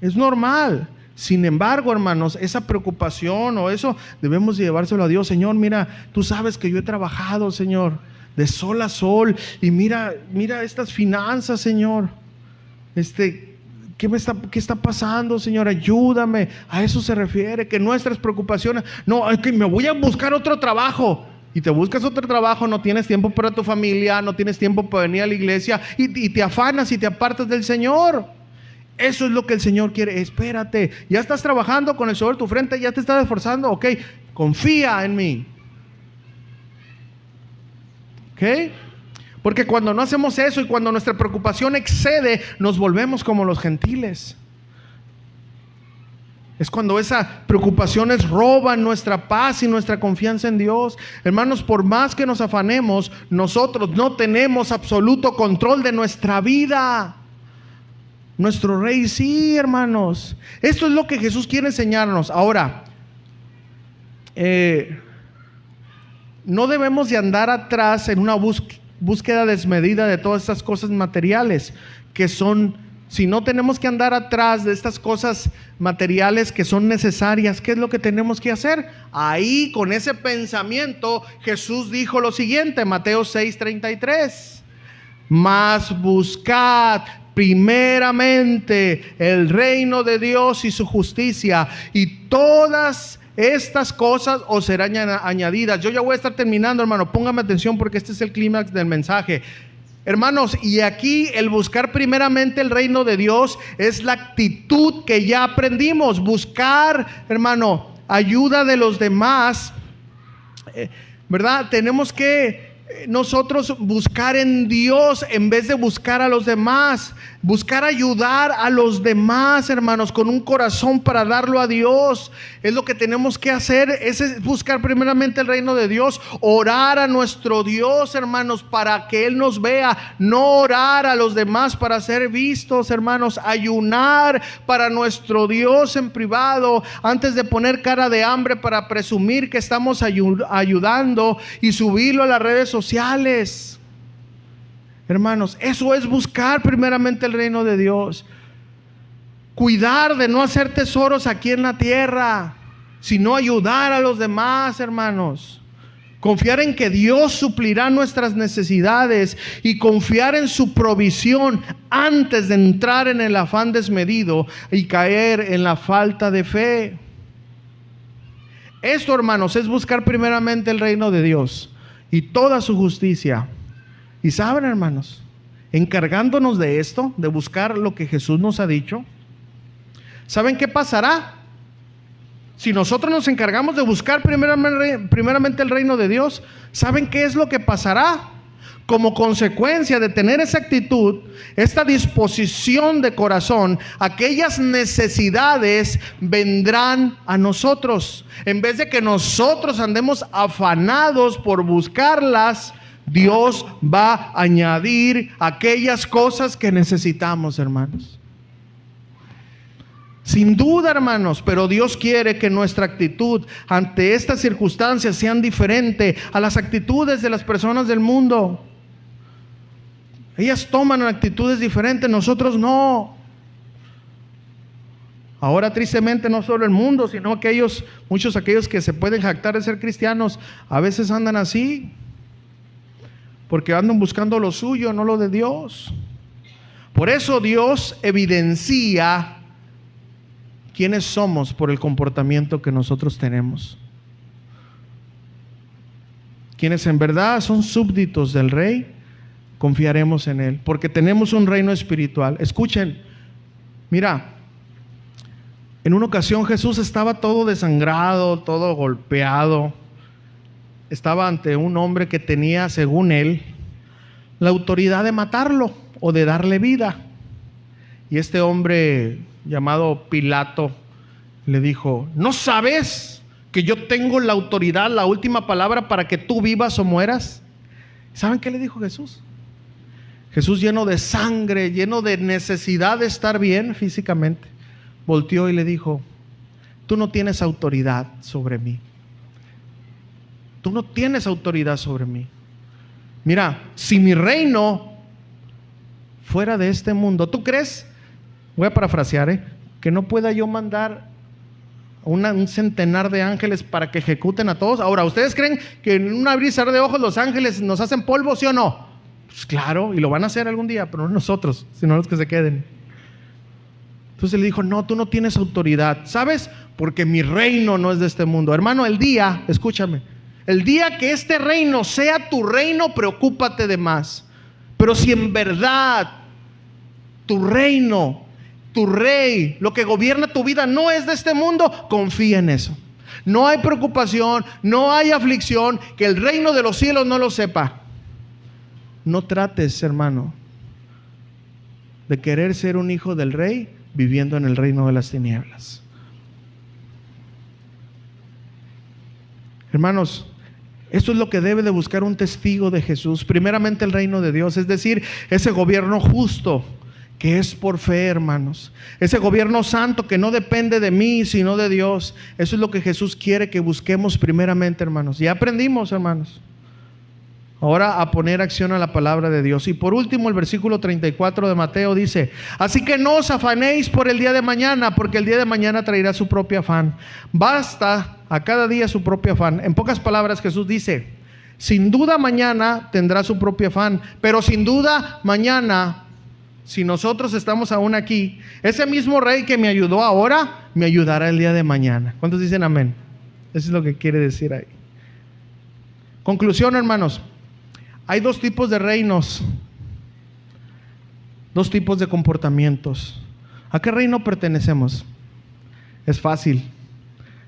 Speaker 1: Es normal. Sin embargo, hermanos, esa preocupación o eso debemos de llevárselo a Dios. Señor, mira, tú sabes que yo he trabajado, Señor, de sol a sol, y mira estas finanzas, Señor. ¿Qué está pasando, Señor? Ayúdame. A eso se refiere, que nuestras preocupaciones, no, es que me voy a buscar otro trabajo. Y te buscas otro trabajo, no tienes tiempo para tu familia, no tienes tiempo para venir a la iglesia, y te afanas y te apartas del Señor. Eso es lo que el Señor quiere. Espérate, ya estás trabajando con el sudor de tu frente, ya te estás esforzando, ok, confía en mí. Ok. Porque cuando no hacemos eso y cuando nuestra preocupación excede, nos volvemos como los gentiles. Es cuando esas preocupaciones roban nuestra paz y nuestra confianza en Dios. Hermanos, por más que nos afanemos, nosotros no tenemos absoluto control de nuestra vida. Nuestro Rey sí, hermanos. Esto es lo que Jesús quiere enseñarnos. Ahora, no debemos de andar atrás en una búsqueda desmedida de todas estas cosas materiales que son, si no tenemos que andar atrás de estas cosas materiales que son necesarias, ¿qué es lo que tenemos que hacer? Ahí, con ese pensamiento, Jesús dijo lo siguiente, Mateo 6:33: mas buscad primeramente el reino de Dios y su justicia, y todas estas cosas os serán añadidas. Yo ya voy a estar terminando, hermano, póngame atención porque este es el clímax del mensaje. Hermanos, y aquí el buscar primeramente el reino de Dios es la actitud que ya aprendimos. Buscar, hermano, ayuda de los demás, ¿verdad? Tenemos que nosotros buscar en Dios en vez de buscar a los demás. Buscar ayudar a los demás, hermanos, con un corazón para darlo a Dios. Es lo que tenemos que hacer, es buscar primeramente el reino de Dios. Orar a nuestro Dios, hermanos, para que Él nos vea. No orar a los demás para ser vistos, hermanos. Ayunar para nuestro Dios en privado, antes de poner cara de hambre para presumir que estamos ayudando y subirlo a las redes sociales. Hermanos, eso es buscar primeramente el reino de Dios. Cuidar de no hacer tesoros aquí en la tierra, sino ayudar a los demás, hermanos. Confiar en que Dios suplirá nuestras necesidades y confiar en su provisión antes de entrar en el afán desmedido y caer en la falta de fe. Esto, hermanos, es buscar primeramente el reino de Dios y toda su justicia. Y saben, hermanos, encargándonos de esto, de buscar lo que Jesús nos ha dicho, ¿saben qué pasará? Si nosotros nos encargamos de buscar primeramente el reino de Dios, ¿saben qué es lo que pasará? Como consecuencia de tener esa actitud, esta disposición de corazón, aquellas necesidades vendrán a nosotros. En vez de que nosotros andemos afanados por buscarlas, Dios va a añadir aquellas cosas que necesitamos, hermanos. Sin duda, hermanos, pero Dios quiere que nuestra actitud ante estas circunstancias sean diferente a las actitudes de las personas del mundo. Ellas toman actitudes diferentes, nosotros no. Ahora tristemente no solo el mundo, sino muchos aquellos que se pueden jactar de ser cristianos, a veces andan así, porque andan buscando lo suyo, no lo de Dios. Por eso Dios evidencia quiénes somos por el comportamiento que nosotros tenemos. Quienes en verdad son súbditos del Rey, confiaremos en Él, porque tenemos un reino espiritual. Escuchen, mira, en una ocasión Jesús estaba todo desangrado, todo golpeado. Estaba ante un hombre que tenía, según él, la autoridad de matarlo o de darle vida. Y este hombre llamado Pilato le dijo: ¿no sabes que yo tengo la autoridad, la última palabra para que tú vivas o mueras? ¿Saben qué le dijo Jesús? Jesús, lleno de sangre, lleno de necesidad de estar bien físicamente, volteó y le dijo: tú no tienes autoridad sobre mí. Tú no tienes autoridad sobre mí. Mira, si mi reino fuera de este mundo, ¿tú crees, voy a parafrasear, que no pueda yo mandar un centenar de ángeles para que ejecuten a todos? Ahora, ¿ustedes creen que en un abrir y cerrar de ojos los ángeles nos hacen polvo, sí o no? Pues claro, y lo van a hacer algún día, pero no nosotros, sino los que se queden. Entonces le dijo: no, tú no tienes autoridad. ¿Sabes? Porque mi reino no es de este mundo. Hermano, escúchame, el día que este reino sea tu reino, preocúpate de más. Pero si en verdad tu reino, tu rey, lo que gobierna tu vida no es de este mundo, confía en eso. No hay preocupación, no hay aflicción, que el reino de los cielos no lo sepa. No trates, hermano, de querer ser un hijo del rey viviendo en el reino de las tinieblas. Hermanos, esto es lo que debe de buscar un testigo de Jesús. Primeramente el reino de Dios, es decir, ese gobierno justo que es por fe, hermanos. Ese gobierno santo que no depende de mí, sino de Dios. Eso es lo que Jesús quiere que busquemos primeramente, hermanos. Ya aprendimos, hermanos. Ahora a poner acción a la palabra de Dios. Y por último, el versículo 34 de Mateo dice: así que no os afanéis por el día de mañana, porque el día de mañana traerá su propio afán. Basta a cada día su propio afán. En pocas palabras, Jesús dice: sin duda mañana tendrá su propio afán, pero sin duda mañana, si nosotros estamos aún aquí, ese mismo rey que me ayudó ahora, me ayudará el día de mañana. ¿Cuántos dicen amén? Eso es lo que quiere decir ahí. Conclusión, hermanos. Hay dos tipos de reinos, dos tipos de comportamientos. ¿A qué reino pertenecemos? Es fácil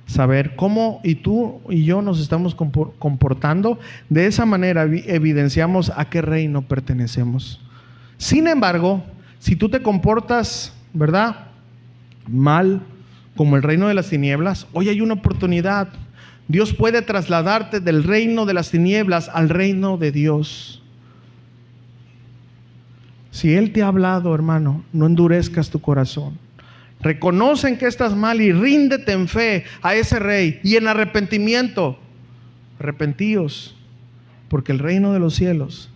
Speaker 1: saber cómo y tú y yo nos estamos comportando. De esa manera evidenciamos a qué reino pertenecemos. Sin embargo, si tú te comportas, ¿verdad?, mal, como el reino de las tinieblas, hoy hay una oportunidad. Dios puede trasladarte del reino de las tinieblas al reino de Dios. Si Él te ha hablado, hermano, no endurezcas tu corazón. Reconocen que estás mal y ríndete en fe a ese rey y en arrepentimiento. Arrepentíos, porque el reino de los cielos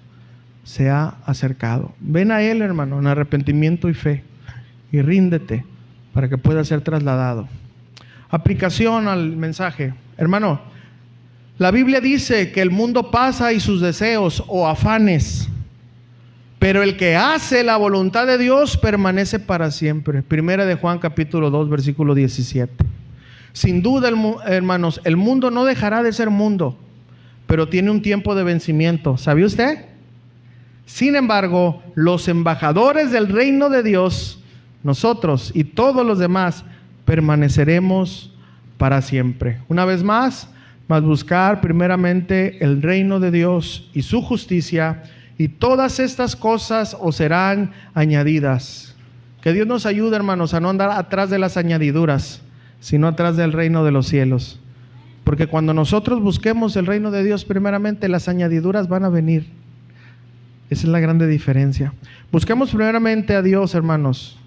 Speaker 1: se ha acercado. Ven a Él, hermano, en arrepentimiento y fe, y ríndete para que pueda ser trasladado. Aplicación al mensaje. Hermano, la Biblia dice que el mundo pasa y sus deseos o afanes, pero el que hace la voluntad de Dios permanece para siempre. Primera de Juan capítulo 2 versículo 17. Sin duda, hermanos, el mundo no dejará de ser mundo, pero tiene un tiempo de vencimiento. ¿Sabía usted? Sin embargo, los embajadores del reino de Dios, nosotros y todos los demás, permaneceremos para siempre. Una vez más buscar primeramente el reino de Dios y su justicia, y todas estas cosas os serán añadidas. Que Dios nos ayude, hermanos, a no andar atrás de las añadiduras, sino atrás del reino de los cielos. Porque cuando nosotros busquemos el reino de Dios primeramente, las añadiduras van a venir. Esa es la grande diferencia. Busquemos primeramente a Dios, hermanos,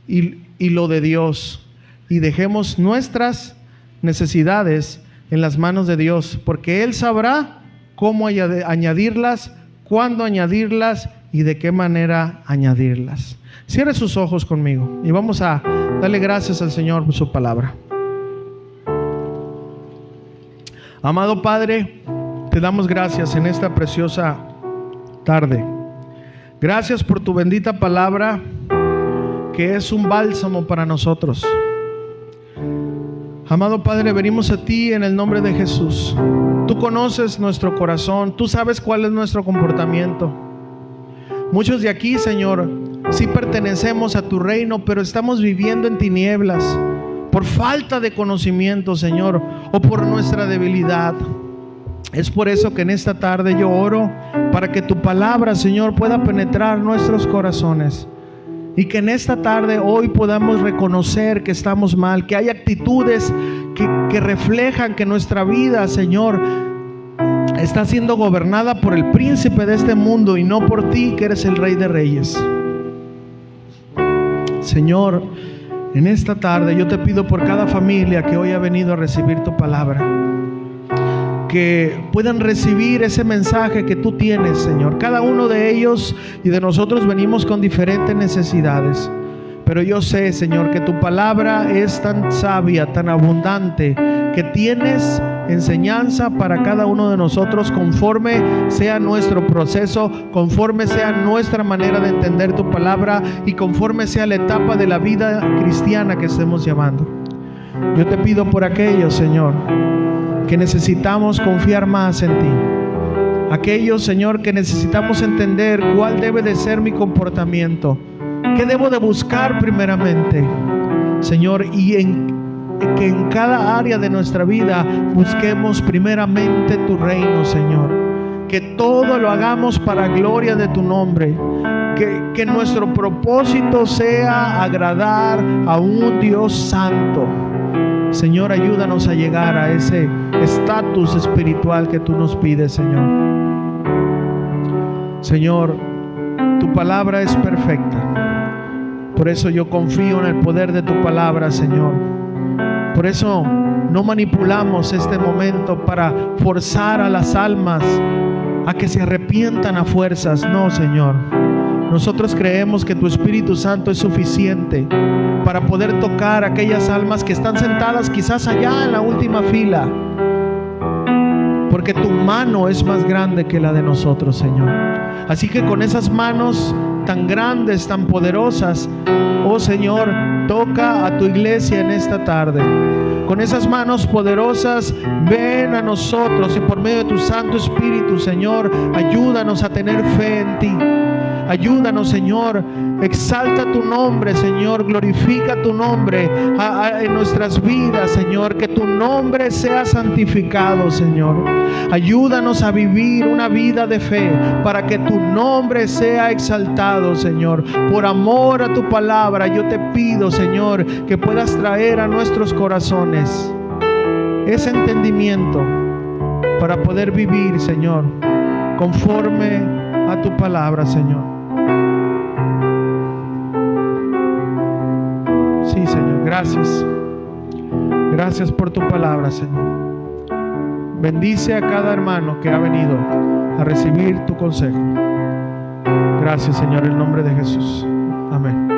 Speaker 1: y lo de Dios, y dejemos nuestras necesidades en las manos de Dios, porque Él sabrá cómo añadirlas, cuándo añadirlas y de qué manera añadirlas. Cierre sus ojos conmigo y vamos a darle gracias al Señor por su palabra. Amado Padre, te damos gracias en esta preciosa tarde. Gracias por tu bendita palabra, que es un bálsamo para nosotros. Amado Padre, venimos a ti en el nombre de Jesús. Tú conoces nuestro corazón, tú sabes cuál es nuestro comportamiento. Muchos de aquí, Señor, sí pertenecemos a tu reino, pero estamos viviendo en tinieblas por falta de conocimiento, Señor, o por nuestra debilidad. Es por eso que en esta tarde yo oro para que tu palabra, Señor, pueda penetrar nuestros corazones. Y que en esta tarde, hoy, podamos reconocer que estamos mal, que hay actitudes que reflejan que nuestra vida, Señor, está siendo gobernada por el príncipe de este mundo y no por ti, que eres el Rey de Reyes. Señor, en esta tarde yo te pido por cada familia que hoy ha venido a recibir tu palabra, que puedan recibir ese mensaje que tú tienes, Señor. Cada uno de ellos y de nosotros venimos con diferentes necesidades, pero yo sé, Señor, que tu palabra es tan sabia, tan abundante, que tienes enseñanza para cada uno de nosotros conforme sea nuestro proceso, conforme sea nuestra manera de entender tu palabra y conforme sea la etapa de la vida cristiana que estemos llevando. Yo te pido por aquellos, Señor, que necesitamos confiar más en ti. Aquellos, Señor, que necesitamos entender cuál debe de ser mi comportamiento, qué debo de buscar primeramente, Señor, y que en cada área de nuestra vida busquemos primeramente tu reino, Señor. Que todo lo hagamos para gloria de tu nombre. Que nuestro propósito sea agradar a un Dios santo. Señor, ayúdanos a llegar a ese estatus espiritual que tú nos pides, Señor. Señor, tu palabra es perfecta. Por eso yo confío en el poder de tu palabra, Señor. Por eso no manipulamos este momento para forzar a las almas a que se arrepientan a fuerzas. No, Señor. Nosotros creemos que tu Espíritu Santo es suficiente para poder tocar a aquellas almas que están sentadas quizás allá en la última fila, porque tu mano es más grande que la de nosotros, Señor. Así que con esas manos tan grandes, tan poderosas, oh Señor, toca a tu iglesia en esta tarde. Con esas manos poderosas, ven a nosotros y por medio de tu Santo Espíritu, Señor, ayúdanos a tener fe en ti. Ayúdanos, Señor, exalta tu nombre, Señor, glorifica tu nombre en nuestras vidas, Señor, que tu nombre sea santificado, Señor. Ayúdanos a vivir una vida de fe para que tu nombre sea exaltado, Señor. Por amor a tu palabra, yo te pido, Señor, que puedas traer a nuestros corazones ese entendimiento para poder vivir, Señor, conforme a tu palabra, Señor. Sí, Señor, gracias. Gracias por tu palabra, Señor. Bendice a cada hermano que ha venido a recibir tu consejo. Gracias, Señor, en el nombre de Jesús. Amén.